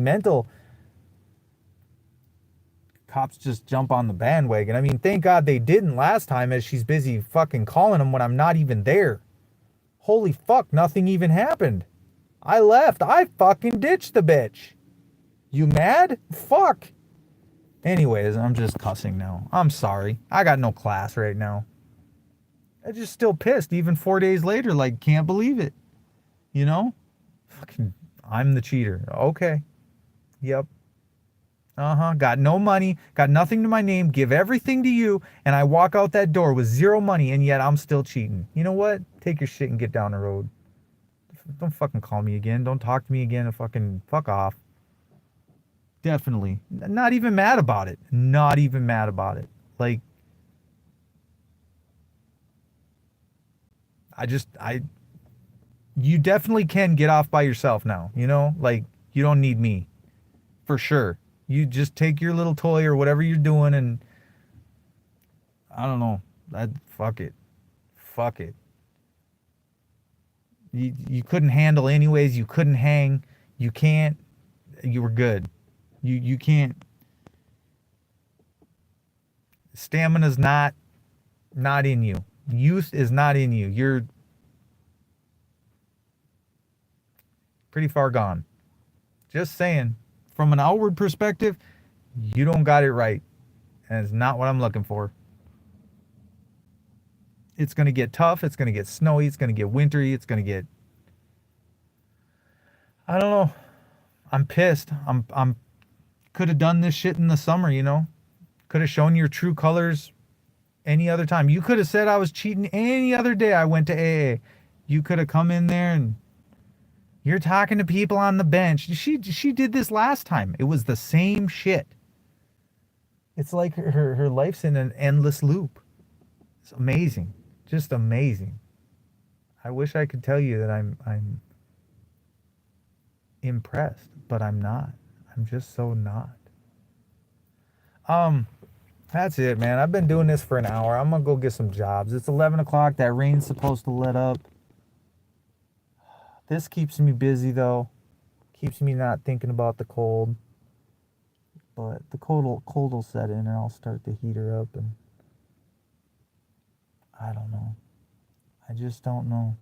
cops just jump on the bandwagon. I mean, thank God they didn't last time, as she's busy fucking calling them when I'm not even there. Holy fuck, nothing even happened. I left. I fucking ditched the bitch. You mad? Fuck. Anyways, I'm just cussing now. I'm sorry. I got no class right now. I'm just still pissed even 4 days later. Like, can't believe it. You know? Fucking, I'm the cheater. Okay. Yep. Got no money, got nothing to my name, give everything to you, and I walk out that door with zero money, and yet I'm still cheating. You know what? Take your shit and get down the road. Don't fucking call me again. Don't talk to me again and fucking fuck off. Definitely. Not even mad about it. Not even mad about it. Like, you definitely can get off by yourself now, you know? Like, you don't need me. For sure. You just take your little toy or whatever you're doing and I don't know. Fuck it. Fuck it. You couldn't handle anyways. You couldn't hang. You can't. You were good. You can't. Stamina's not in you. Youth is not in you. You're pretty far gone. Just saying. From an outward perspective, you don't got it right. And it's not what I'm looking for. It's going to get tough. It's going to get snowy. It's going to get wintry. It's going to get... I don't know. I'm pissed. I'm could have done this shit in the summer, you know? Could have shown your true colors any other time. You could have said I was cheating any other day I went to AA. You could have come in there and you're talking to people on the bench. She did this last time. It was the same shit. It's like her life's in an endless loop. It's amazing. Just amazing. I wish I could tell you that I'm impressed, but I'm not. I'm just so not. That's it, man. I've been doing this for an hour. I'm gonna go get some jobs. It's 11 o'clock. That rain's supposed to let up. This keeps me busy though. Keeps me not thinking about the cold. But the cold will set in and I'll start the heater up and I don't know. I just don't know.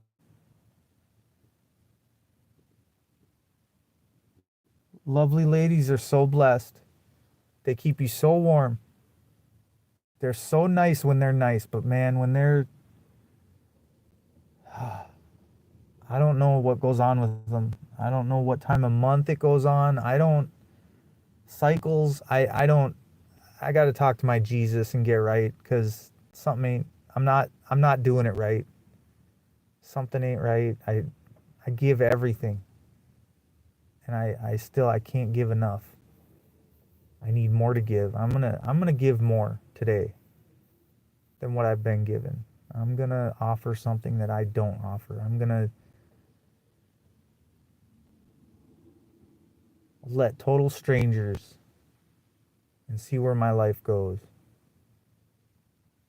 Lovely ladies are so blessed. They keep you so warm. They're so nice when they're nice, but man, when they're... I don't know what goes on with them. I don't know what time of month it goes on. I don't... Cycles, I don't... I got to talk to my Jesus and get right, because something ain't... I'm not doing it right. Something ain't right. I give everything. And I can't give enough. I need more to give. I'm gonna give more today than what I've been given. I'm gonna offer something that I don't offer. I'm gonna let total strangers and see where my life goes.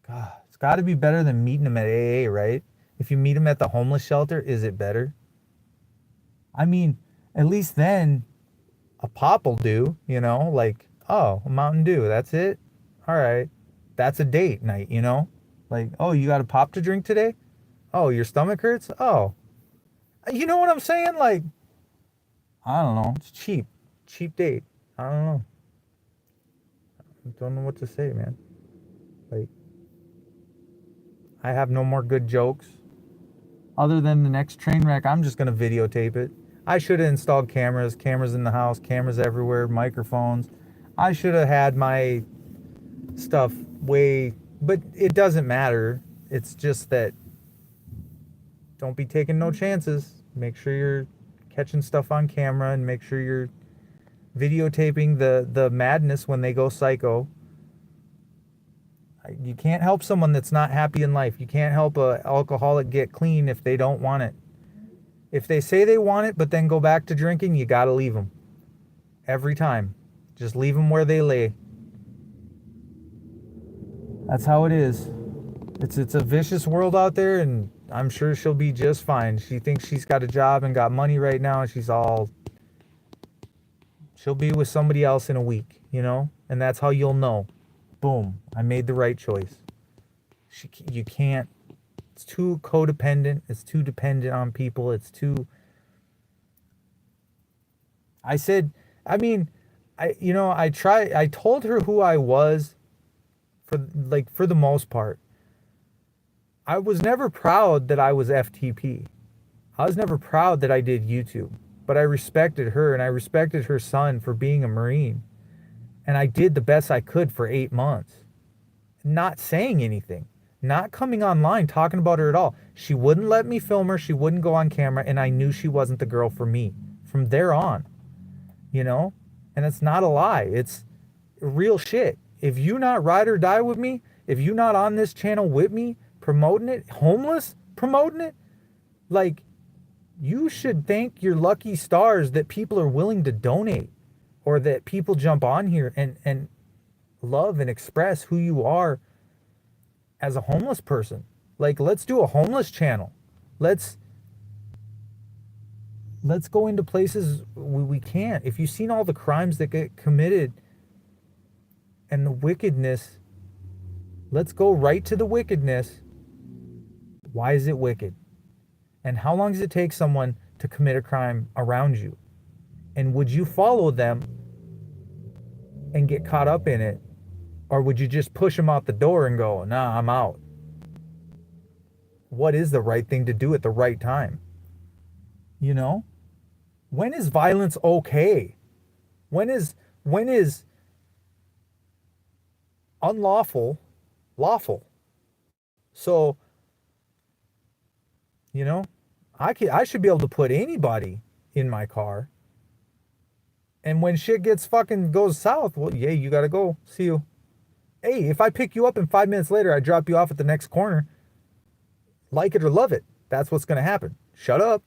God, it's got to be better than meeting them at AA, right? If you meet them at the homeless shelter, is it better? I mean, at least then a pop will do, you know, like, oh, a Mountain Dew, that's it? All right. That's a date night, you know? Like, oh, you got a pop to drink today? Oh, your stomach hurts? Oh. You know what I'm saying? Like, I don't know. It's cheap. Cheap date. I don't know. I don't know what to say, man. Like, I have no more good jokes. Other than the next train wreck, I'm just going to videotape it. I should have installed cameras in the house, cameras everywhere, microphones. I should have had my stuff way, but it doesn't matter. It's just that don't be taking no chances. Make sure you're catching stuff on camera and make sure you're videotaping the madness when they go psycho. You can't help someone that's not happy in life. You can't help an alcoholic get clean if they don't want it. If they say they want it but then go back to drinking, you gotta leave them. Every time. Just leave them where they lay. That's how it is. It's a vicious world out there, and I'm sure she'll be just fine. She thinks she's got a job and got money right now, and she'll be with somebody else in a week, you know? And that's how you'll know. Boom, I made the right choice. You can't, it's too codependent, it's too dependent on people, it's too, I said, I mean, I told her who I was for the most part. I was never proud that I was FTP. I was never proud that I did YouTube, but I respected her and I respected her son for being a Marine. And I did the best I could for 8 months, not saying anything, not coming online talking about her at all. She wouldn't let me film her. She wouldn't go on camera. And I knew she wasn't the girl for me from there on, you know? And it's not a lie. It's real shit. If you not ride or die with me, if you not on this channel with me, promoting it, homeless, promoting it, like, you should thank your lucky stars that people are willing to donate or that people jump on here and love and express who you are as a homeless person. Like, let's do a homeless channel. Let's let's go into places we can't. If you've seen all the crimes that get committed and the wickedness, let's go right to the wickedness. Why is it wicked? And how long does it take someone to commit a crime around you? And would you follow them and get caught up in it? Or would you just push them out the door and go, nah, I'm out? What is the right thing to do at the right time? You know? When is violence okay? When is unlawful lawful? So, you know, I should be able to put anybody in my car. And when shit gets fucking goes south, well, yeah, you gotta go. See you. Hey, if I pick you up and 5 minutes later I drop you off at the next corner, like it or love it, that's what's gonna happen. Shut up,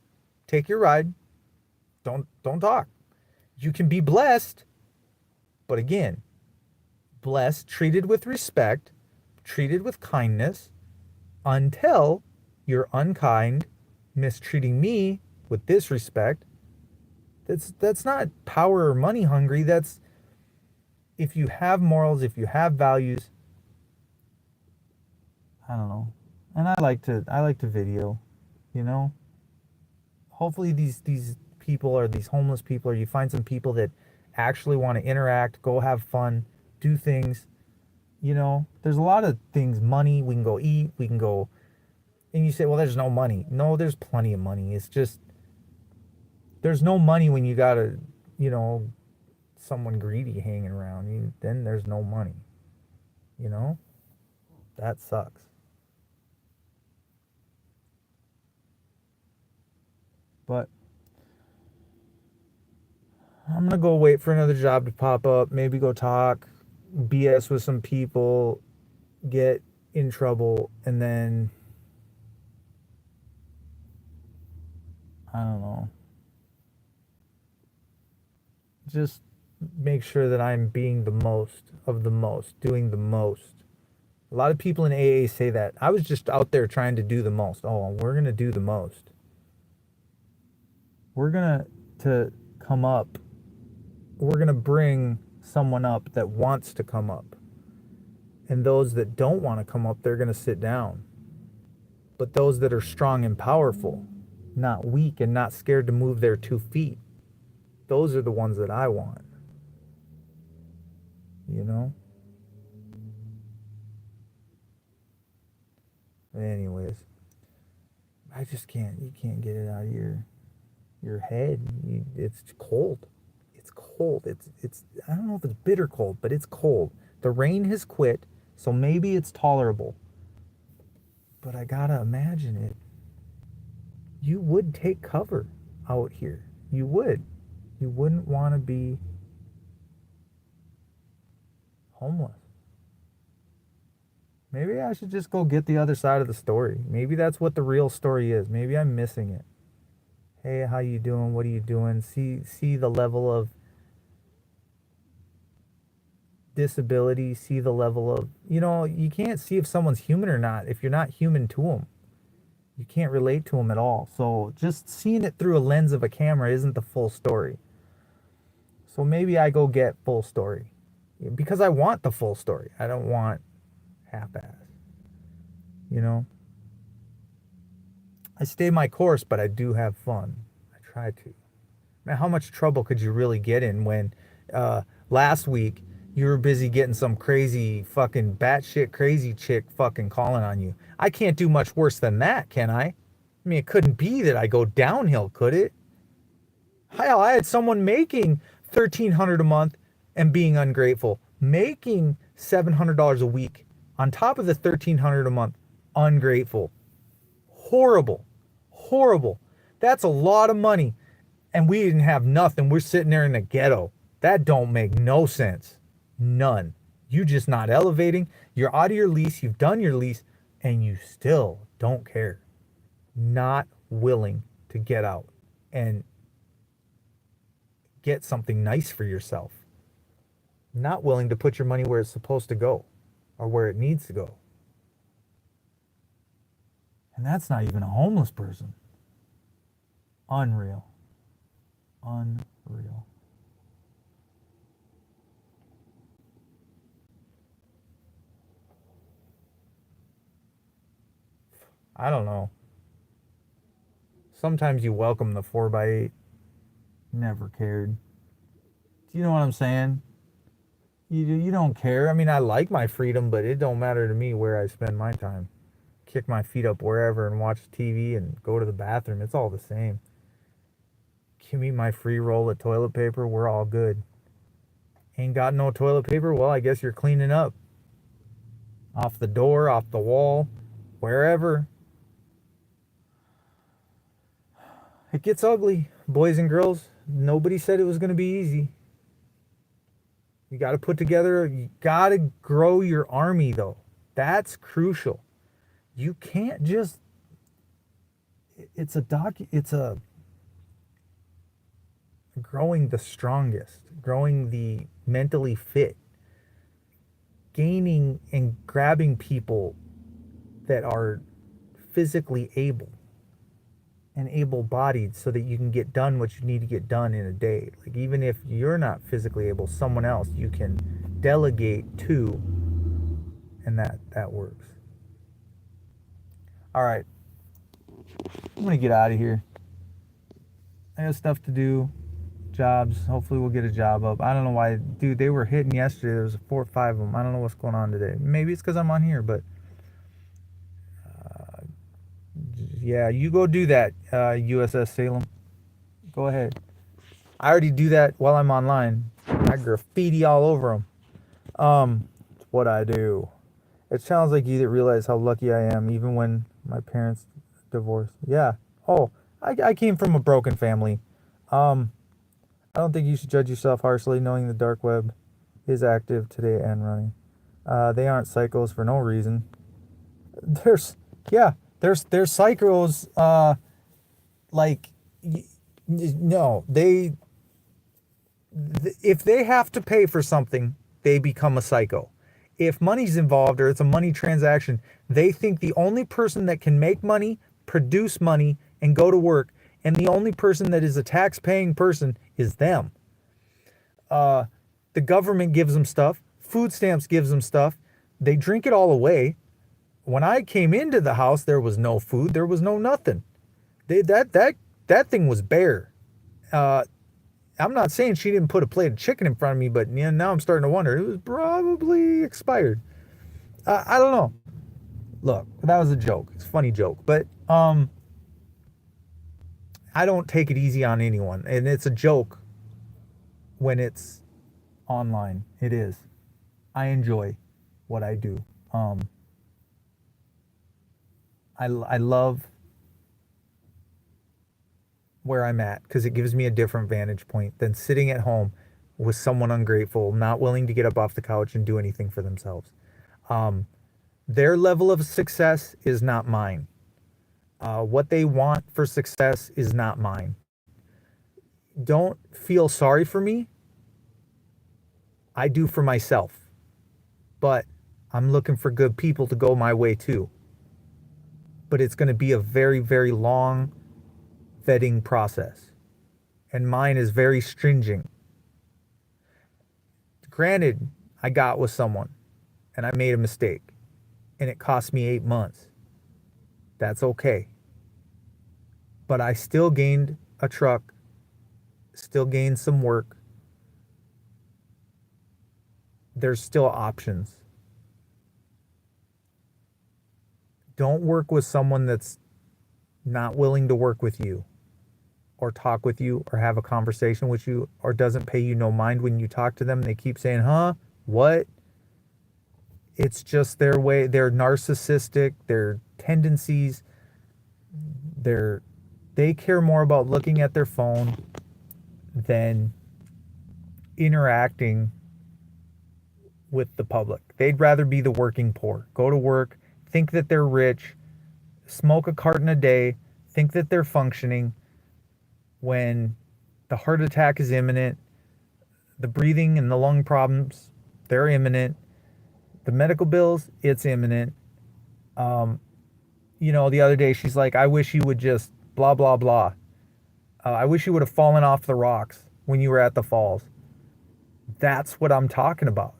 take your ride, don't talk. You can be blessed, but again, blessed, treated with respect, treated with kindness, until you're unkind, mistreating me with disrespect. That's not power or money hungry. That's, if you have morals, if you have values. I don't know. And I like to video, you know. Hopefully these people, or these homeless people, or you find some people that actually want to interact, go have fun, do things. You know, there's a lot of things. Money, we can go eat, we can go. And you say, well, there's no money. No, there's plenty of money. It's just, there's no money when you got a, you know, someone greedy hanging around you. Then there's no money. You know, that sucks. But I'm gonna go wait for another job to pop up. Maybe go talk, BS with some people, get in trouble, and then I don't know. Just make sure that I'm being the most of the most, doing the most. A lot of people in AA say that. I was just out there trying to do the most. Oh, we're going to do the most. We're going to come up. We're going to bring someone up that wants to come up. And those that don't want to come up, they're going to sit down. But those that are strong and powerful, not weak and not scared to move their 2 feet, those are the ones that I want. You know? Anyways, I just can't, you can't get it out of your head. It's cold. It's cold. It's I don't know if it's bitter cold, but it's cold. The rain has quit, so maybe it's tolerable. But I gotta imagine it. You would take cover out here. You would. You wouldn't want to be homeless. Maybe I should just go get the other side of the story. Maybe that's what the real story is. Maybe I'm missing it. Hey, how you doing? What are you doing? See the level of disability, see the level of, you can't see if someone's human or not if you're not human to them. You can't relate to them at all. So just seeing it through a lens of a camera isn't the full story. So maybe I go get full story because I want the full story. I don't want half-ass. You know, I stay my course, but I do have fun. I try to. Man, how much trouble could you really get in when last week you were busy getting some crazy fucking batshit crazy chick fucking calling on you? I can't do much worse than that, can I? I mean, it couldn't be that I go downhill, could it? Hell, I had someone making $1,300 a month and being ungrateful, making $700 a week on top of the $1,300 a month, ungrateful. Horrible, horrible. That's a lot of money, and we didn't have nothing. We're sitting there in the ghetto. That don't make no sense. None. You just not elevating. You're out of your lease. You've done your lease, and you still don't care. Not willing to get out and get something nice for yourself. Not willing to put your money where it's supposed to go or where it needs to go. And that's not even a homeless person. Unreal. Unreal. I don't know. Sometimes you welcome the 4x8. Never cared. Do you know what I'm saying? You don't care. I mean, I like my freedom, but it don't matter to me where I spend my time. Kick my feet up wherever and watch TV and go to the bathroom. It's all the same. Give me my free roll of toilet paper. We're all good. Ain't got no toilet paper? Well, I guess you're cleaning up. Off the door, off the wall, wherever. It gets ugly, boys and girls. Nobody said it was going to be easy. You got to put together, you got to grow your army, though. That's crucial. You can't just, it's a growing the strongest, growing the mentally fit, gaining and grabbing people that are physically able and able-bodied so that you can get done what you need to get done in a day. Like, even if you're not physically able, someone else you can delegate to, and that works. All right, I'm gonna get out of here. I got stuff to do, jobs. Hopefully we'll get a job up. I don't know why, dude, they were hitting yesterday. There was 4 or 5 of them. I don't know what's going on today. Maybe it's because I'm on here, but yeah, you go do that, USS Salem. Go ahead. I already do that while I'm online. I graffiti all over them. It's what I do. It sounds like you didn't realize how lucky I am, even when my parents divorced. Yeah. Oh, I came from a broken family. I don't think you should judge yourself harshly, knowing the dark web is active today and running. They aren't psychos for no reason. There's psychos. Like, no, if they have to pay for something, they become a psycho. If money's involved or it's a money transaction, they think the only person that can make money, produce money, and go to work, and the only person that is a tax-paying person is them. The government gives them stuff. Food stamps gives them stuff. They drink it all away. When I came into the house, there was no food. There was no nothing. That thing was bare. I'm not saying she didn't put a plate of chicken in front of me, but now I'm starting to wonder. It was probably expired. I don't know. Look, that was a joke. It's a funny joke. But I don't take it easy on anyone. And it's a joke when it's online. It is. I enjoy what I do. I love where I'm at because it gives me a different vantage point than sitting at home with someone ungrateful, not willing to get up off the couch and do anything for themselves. Their level of success is not mine. What they want for success is not mine. Don't feel sorry for me. I do for myself. But I'm looking for good people to go my way too. But it's going to be a very, very long vetting process. And mine is very stringent. Granted, I got with someone and I made a mistake and it cost me 8 months. That's okay. But I still gained a truck still gain some work. There's still options. Don't work with someone that's not willing to work with you or talk with you or have a conversation with you or doesn't pay you no mind when you talk to them. They keep saying, huh? What? It's just their way. They're narcissistic. Their tendencies. They care more about looking at their phone than interacting with the public. They'd rather be the working poor. Go to work, think that they're rich, smoke a carton a day, think that they're functioning when the heart attack is imminent, the breathing and the lung problems, they're imminent, the medical bills, it's imminent. The other day she's like, I wish you would just blah, blah, blah. I wish you would have fallen off the rocks when you were at the falls. That's what I'm talking about.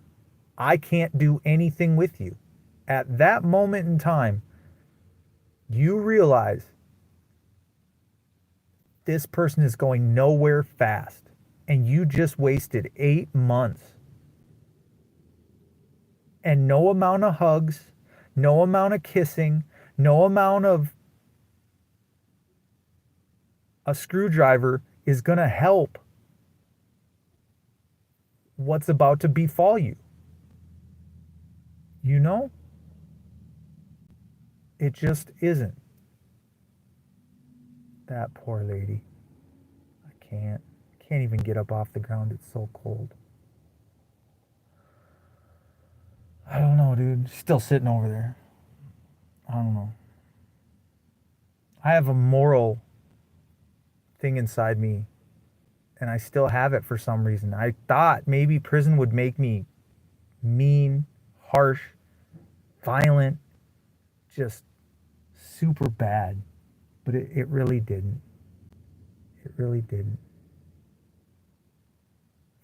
I can't do anything with you. At that moment in time, you realize this person is going nowhere fast, and you just wasted 8 months. And no amount of hugs, no amount of kissing, no amount of a screwdriver is going to help what's about to befall you. You know? It just isn't. That poor lady. I can't even get up off the ground. It's so cold. I don't know, dude. Still sitting over there. I don't know. I have a moral thing inside me, and I still have it for some reason. I thought maybe prison would make me mean, harsh, violent, just super bad. But it really didn't. It really didn't.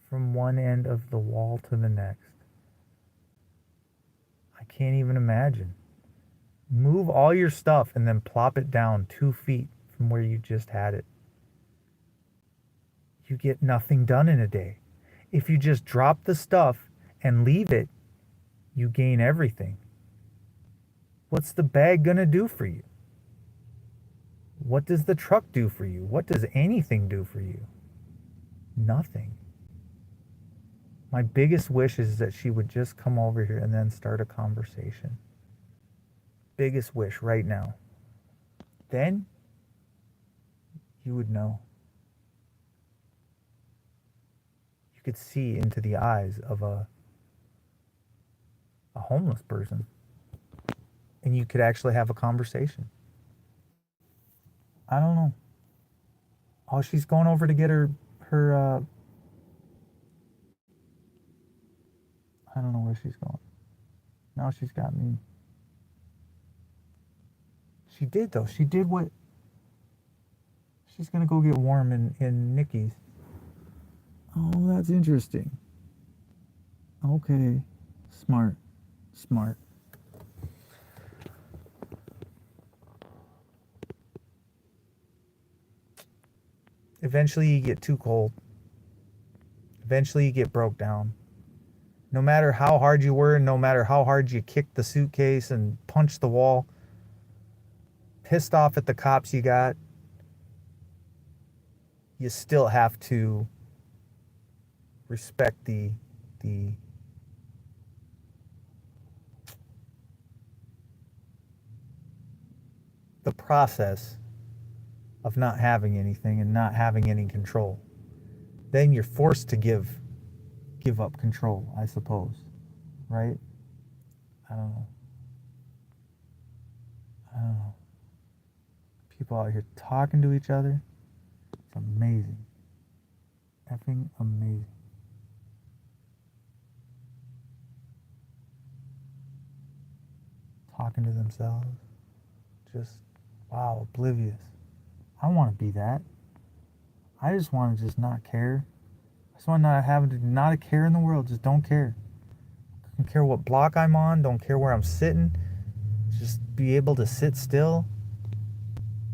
From one end of the wall to the next. I can't even imagine. Move all your stuff and then plop it down 2 feet from where you just had it. You get nothing done in a day. If you just drop the stuff and leave it, you gain everything. What's the bag gonna do for you? What does the truck do for you? What does anything do for you? Nothing. My biggest wish is that she would just come over here and then start a conversation. Biggest wish right now. Then you would know. You could see into the eyes of a homeless person, and you could actually have a conversation. I don't know. Oh, she's going over to get her I don't know where she's going. Now she's got me. She did though. She did what? She's gonna go get warm in Nikki's. Oh, that's interesting. Okay. Smart. Eventually you get too cold. Eventually you get broke down. No matter how hard you were, no matter how hard you kicked the suitcase and punched the wall, pissed off at the cops you got, you still have to respect the process of not having anything and not having any control. Then you're forced to give up control, I suppose. Right? I don't know. People out here talking to each other. It's amazing. Effing amazing. Talking to themselves. Just, wow, oblivious. I want to be that. I just want to just not care. I just want to not have not a care in the world. Just don't care. Don't care what block I'm on. Don't care where I'm sitting. Just be able to sit still.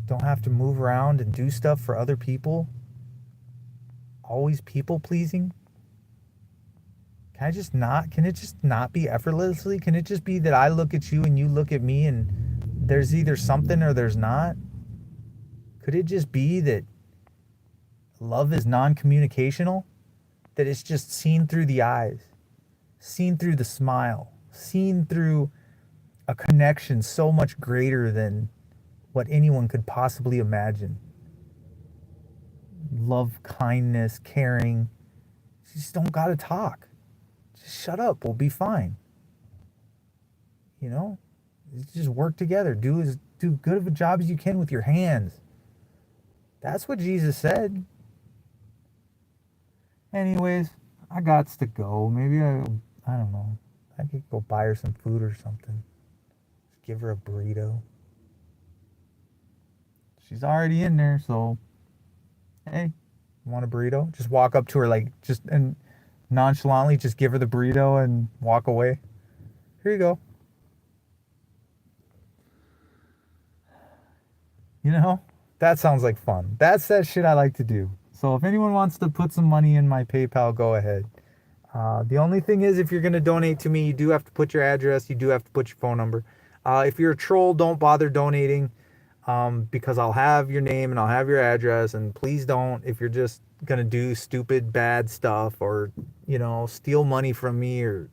Don't have to move around and do stuff for other people. always people pleasing? Can it just not be effortlessly? Can it just be that I look at you and you look at me and there's either something or there's not? Could it just be that love is non-communicational? That it's just seen through the eyes, seen through the smile, seen through a connection so much greater than what anyone could possibly imagine. Love, kindness, caring. You just don't gotta talk. Just shut up. We'll be fine. You know? Just work together. Do good of a job as you can with your hands. That's what Jesus said. Anyways, I gots to go. Maybe I don't know. I could go buy her some food or something. Just give her a burrito. She's already in there, so hey, want a burrito? Just walk up to her and nonchalantly just give her the burrito and walk away. Here you go. You know, that sounds like fun. That's that shit I like to do. So if anyone wants to put some money in my PayPal, go ahead. The only thing is, if you're going to donate to me, you do have to put your address. You do have to put your phone number. If you're a troll, don't bother donating, because I'll have your name and I'll have your address. And please don't, if you're just going to do stupid, bad stuff or, steal money from me or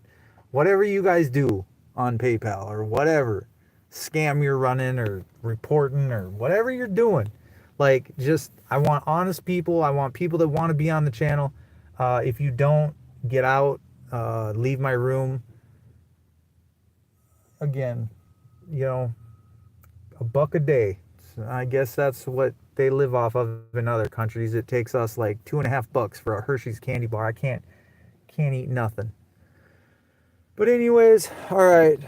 whatever you guys do on PayPal or whatever scam you're running or reporting or whatever you're doing. I want honest people. I want people that want to be on the channel. If you don't, get out, leave my room. Again, $1 a day. So I guess that's what they live off of in other countries. It takes us like $2.50 for a Hershey's candy bar. I can't eat nothing. But anyways, all right.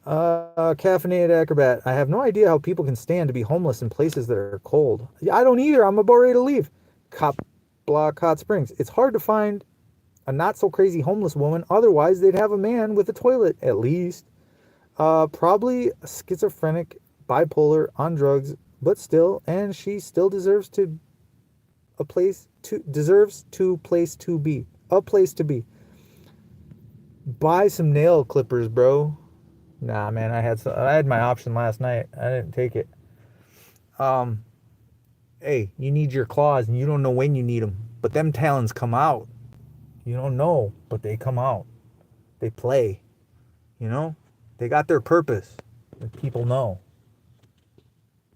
Caffeinated Acrobat. I have no idea how people can stand to be homeless in places that are cold. I don't either. I'm about ready to leave. Cop Block Hot Springs. It's hard to find a not so crazy homeless woman. Otherwise, they'd have a man with a toilet at least. Probably schizophrenic, bipolar, on drugs, but still, and she still deserves a place to be. Buy some nail clippers, bro. Nah, man, I had my option last night. I didn't take it. Hey, you need your claws and you don't know when you need them, but them talons come out. You don't know, but they come out. They play. They got their purpose. And people know.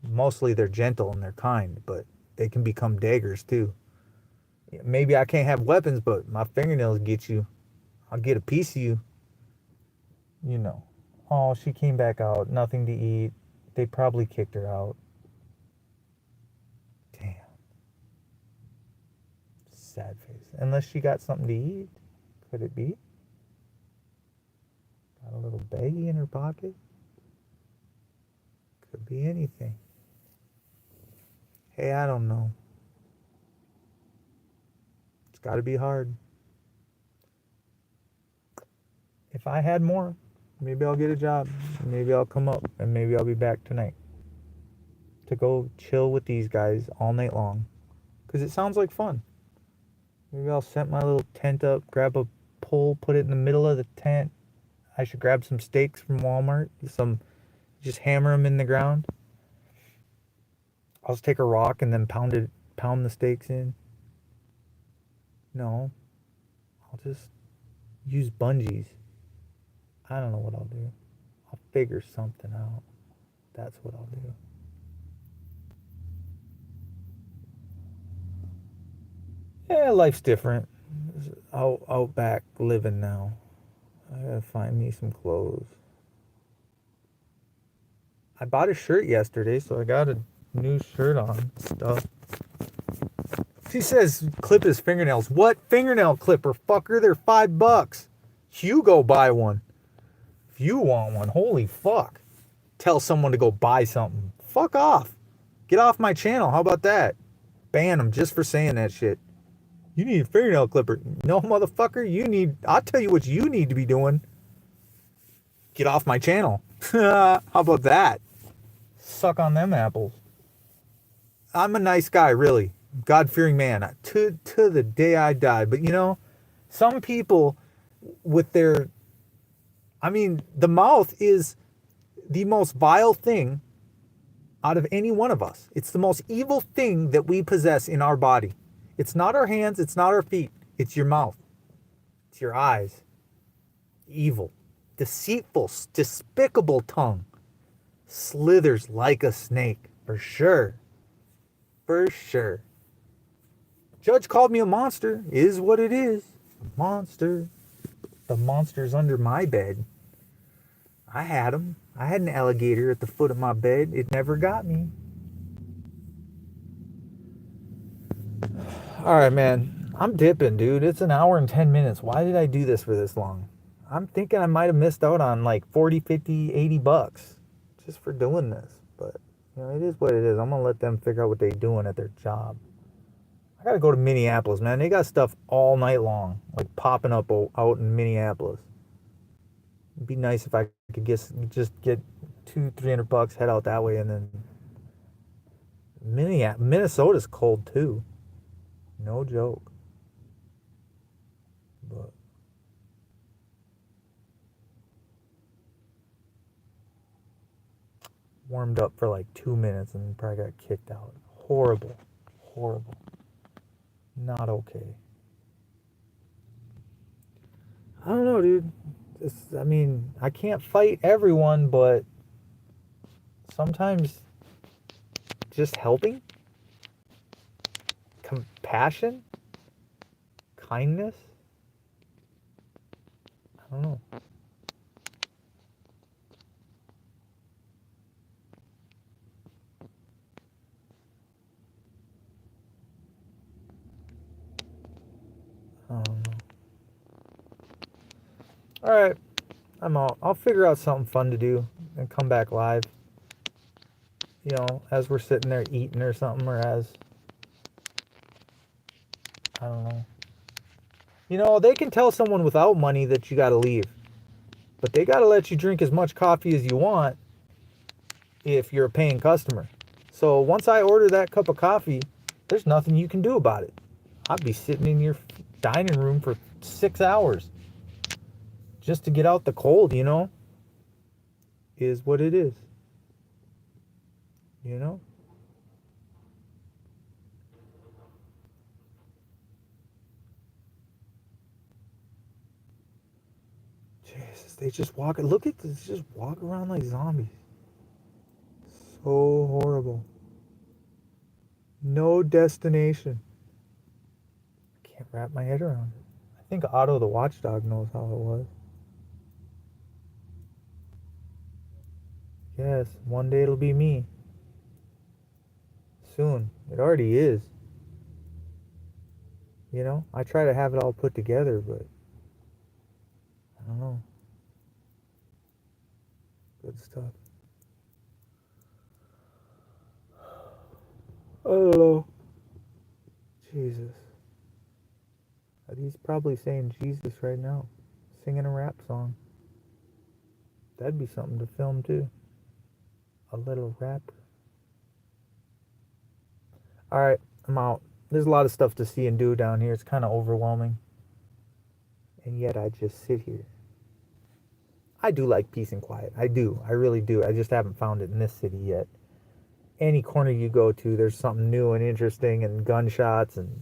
Mostly they're gentle and they're kind, but they can become daggers too. Maybe I can't have weapons, but my fingernails get you. I'll get a piece of you. Oh, she came back out. Nothing to eat. They probably kicked her out. Damn. Sad face. Unless she got something to eat. Could it be? Got a little baggie in her pocket? Could be anything. Hey, I don't know. It's got to be hard. If I had more, maybe I'll get a job. Maybe I'll come up and maybe I'll be back tonight to go chill with these guys all night long. Because it sounds like fun. Maybe I'll set my little tent up, grab a pole, put it in the middle of the tent. I should grab some stakes from Walmart. Just hammer them in the ground. I'll just take a rock and then pound the stakes in. No. I'll just use bungees. I don't know what I'll do. I'll figure something out. That's what I'll do. Yeah, life's different. Out back living now. I gotta find me some clothes. I bought a shirt yesterday, so I got a new shirt on. Stuff. She says clip his fingernails. What fingernail clipper, fucker? They're $5. Hugo, buy one. If you want one, holy fuck. Tell someone to go buy something. Fuck off. Get off my channel. How about that? Ban them just for saying that shit. You need a fingernail clipper. No, motherfucker. I'll tell you what you need to be doing. Get off my channel. How about that? Suck on them apples. I'm a nice guy, really. God-fearing man to the day I die. But you know, some people with their, I mean, the mouth is the most vile thing out of any one of us. It's the most evil thing that we possess in our body. It's not our hands, it's not our feet, it's your mouth, it's your eyes. Evil, deceitful, despicable tongue. Slithers like a snake, for sure. For sure. Judge called me a monster, is what it is. Monster. The monster's under my bed. I had him. I had an alligator at the foot of my bed. It never got me. All right, man. I'm dipping, dude. It's an hour and 10 minutes. Why did I do this for this long? I'm thinking I might have missed out on like 40, 50, 80 bucks just for doing this. But, you know, it is what it is. I'm going to let them figure out what they're doing at their job. I got to go to Minneapolis, man. They got stuff all night long, like popping up out in Minneapolis. It'd be nice if I could just get $200-300, head out that way, and then Minnesota's cold too. No joke. But warmed up for like 2 minutes and probably got kicked out. Horrible. Horrible. Not okay. I don't know, dude. I mean, I can't fight everyone, but sometimes just helping, compassion, kindness, I don't know. I don't know. All right, I'm out. I'll figure out something fun to do and come back live. You know, as we're sitting there eating or something, or as, I don't know. You know, they can tell someone without money that you got to leave, but they got to let you drink as much coffee as you want if you're a paying customer. So once I order that cup of coffee, there's nothing you can do about it. I'd be sitting in your dining room for 6 hours just to get out the cold, you know? Is what it is. You know? Jesus, they just walk. Look at this. Just walk around like zombies. So horrible. No destination. I can't wrap my head around it. I think Otto the Watchdog knows how it was. Yes, one day it'll be me. Soon. It already is. You know, I try to have it all put together, but I don't know. Good stuff. I don't know. Jesus. He's probably saying Jesus right now, singing a rap song. That'd be something to film too. A little rapper. Alright, I'm out. There's a lot of stuff to see and do down here. It's kind of overwhelming. And yet I just sit here. I do like peace and quiet. I do. I really do. I just haven't found it in this city yet. Any corner you go to, there's something new and interesting, and gunshots and,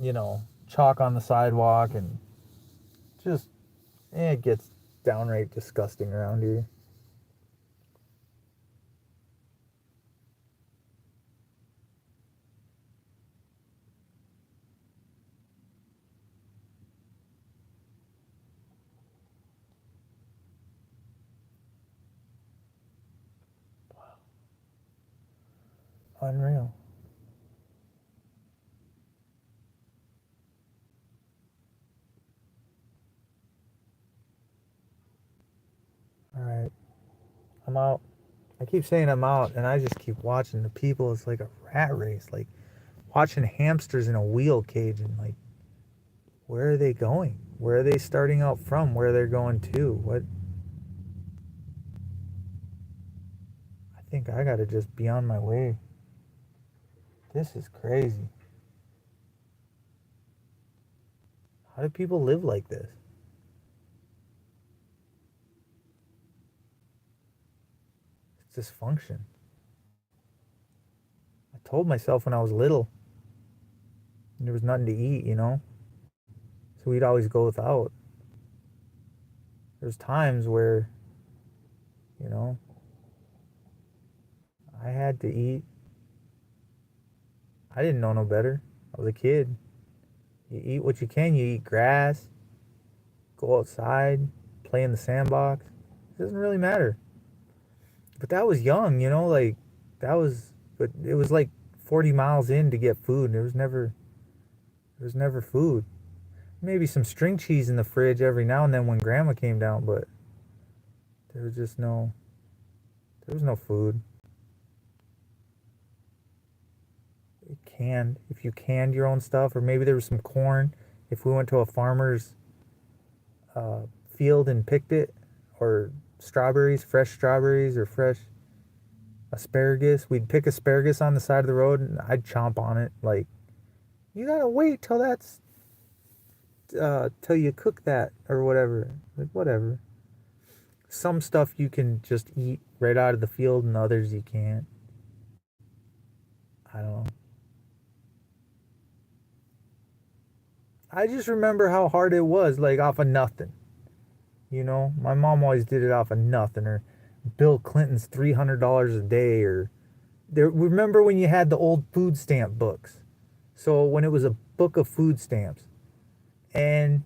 you know, chalk on the sidewalk, and just, it gets downright disgusting around here. Unreal. Alright. I'm out. I keep saying I'm out, and I just keep watching the people. It's like a rat race. Like watching hamsters in a wheel cage, and like, where are they going? Where are they starting out from? Where they're going to? What? I think I gotta just be on my way. This is crazy. How do people live like this? It's dysfunction. I told myself when I was little there was nothing to eat, you know? So we'd always go without. There's times where, you know, I had to eat. I didn't know no better. I was a kid. You eat what you can. You eat grass, go outside, play in the sandbox. It doesn't really matter. But that was young, you know, like but it was like 40 miles in to get food. There was never food. Maybe some string cheese in the fridge every now and then when grandma came down, but there was just no, there was no food. Canned, if you canned your own stuff, or maybe there was some corn. If we went to a farmer's uh, field and picked it, or fresh strawberries, or fresh asparagus, we'd pick asparagus on the side of the road and I'd chomp on it. Like, you gotta wait till till you cook that or whatever. Like, whatever. Some stuff you can just eat right out of the field, and others you can't. I don't know. I just remember how hard it was, like off of nothing. You know, my mom always did it off of nothing, or Bill Clinton's $300 a day, or remember when you had the old food stamp books? So when it was a book of food stamps, and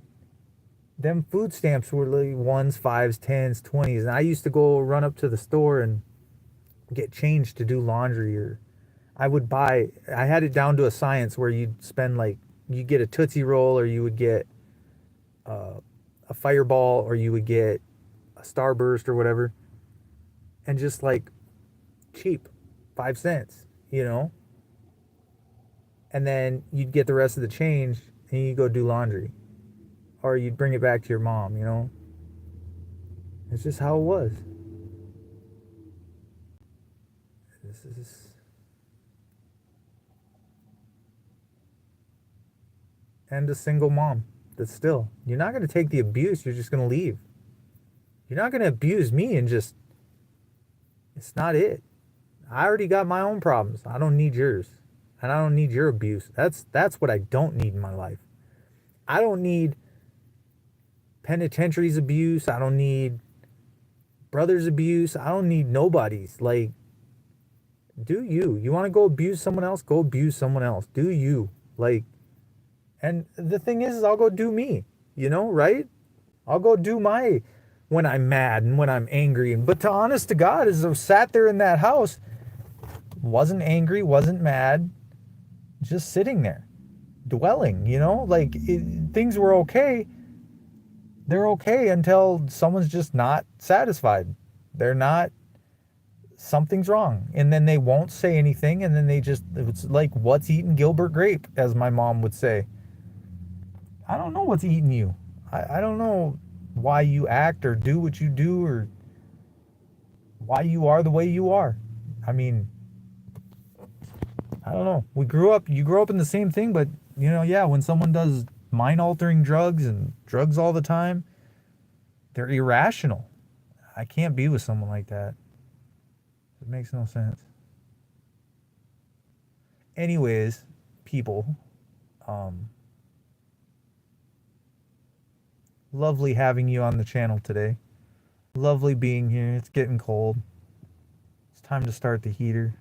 them food stamps were like ones, fives, tens, 20s, and I used to go run up to the store and get change to do laundry, or I had it down to a science where you'd get a Tootsie Roll, or you would get uh, a Fireball, or you would get a Starburst or whatever, and just like cheap, 5 cents, you know? And then you'd get the rest of the change and you'd go do laundry. Or you'd bring it back to your mom, you know? It's just how it was. This is. And a single mom. That's still. You're not going to take the abuse, you're just going to leave. You're not going to abuse me and just. It's not it. I already got my own problems. I don't need yours. And I don't need your abuse. That's what I don't need in my life. I don't need penitentiary's abuse. I don't need brother's abuse. I don't need nobody's. Like, do you. You want to go abuse someone else? Go abuse someone else. Do you. Like, and the thing is I'll go do me, you know, right? I'll go do my when I'm mad and when I'm angry. But to honest to God, as I sat there in that house, wasn't angry, wasn't mad, just sitting there, dwelling, you know, like things were okay. They're okay until someone's just not satisfied. They're not, something's wrong. And then they won't say anything. And then it's like, what's eating Gilbert Grape, as my mom would say. I don't know what's eating you. I don't know why you act or do what you do, or why you are the way you are. I mean, I don't know. You grew up in the same thing, but, you know, yeah, when someone does mind altering drugs and drugs all the time, they're irrational. I can't be with someone like that. It makes no sense. Anyways, people, lovely having you on the channel today. Lovely being here. It's getting cold. It's time to start the heater.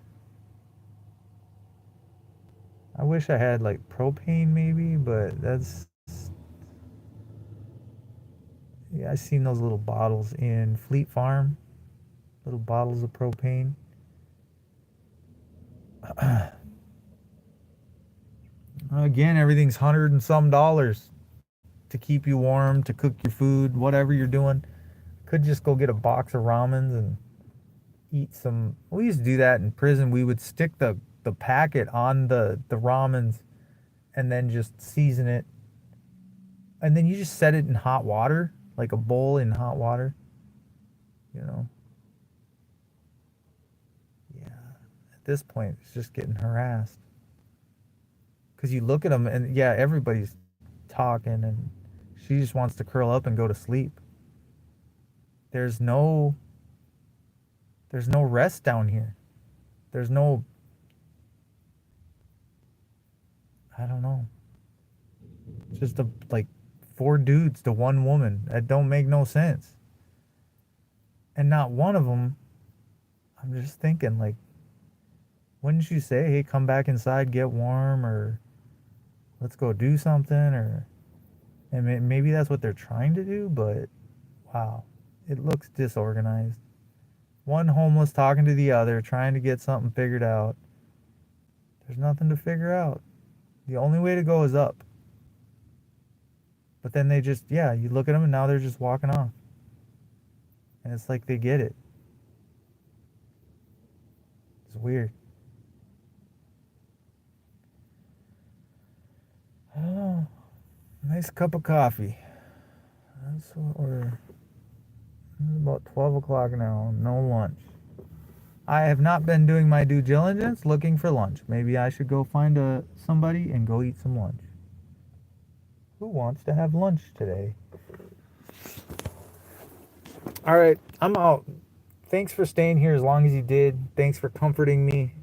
I wish I had like propane maybe, but that's, yeah, I seen those little bottles in Fleet Farm. Little bottles of propane. Again, everything's $100 and some to keep you warm, to cook your food, whatever you're doing. Could just go get a box of ramens and eat some. We used to do that in prison. We would stick the packet on the ramens and then just season it. And then you just set it in hot water, like a bowl in hot water. You know? Yeah. At this point, it's just getting harassed. Because you look at them and yeah, everybody's talking and she just wants to curl up and go to sleep. There's no there's no rest down here. There's no, I don't know. Just like four dudes to one woman. That don't make no sense. And not one of them, I'm just thinking like, wouldn't you say, hey, come back inside, get warm, or let's go do something, or and maybe that's what they're trying to do, but wow, it looks disorganized. One homeless talking to the other, trying to get something figured out. There's nothing to figure out. The only way to go is up. But then they just, yeah, you look at them and now they're just walking off. And it's like they get it. It's weird. I don't know. Nice cup of coffee. That's what we're. It's about 12 o'clock now. No lunch. I have not been doing my due diligence looking for lunch. Maybe I should go find somebody and go eat some lunch. Who wants to have lunch today? All right, I'm out. Thanks for staying here as long as you did. Thanks for comforting me.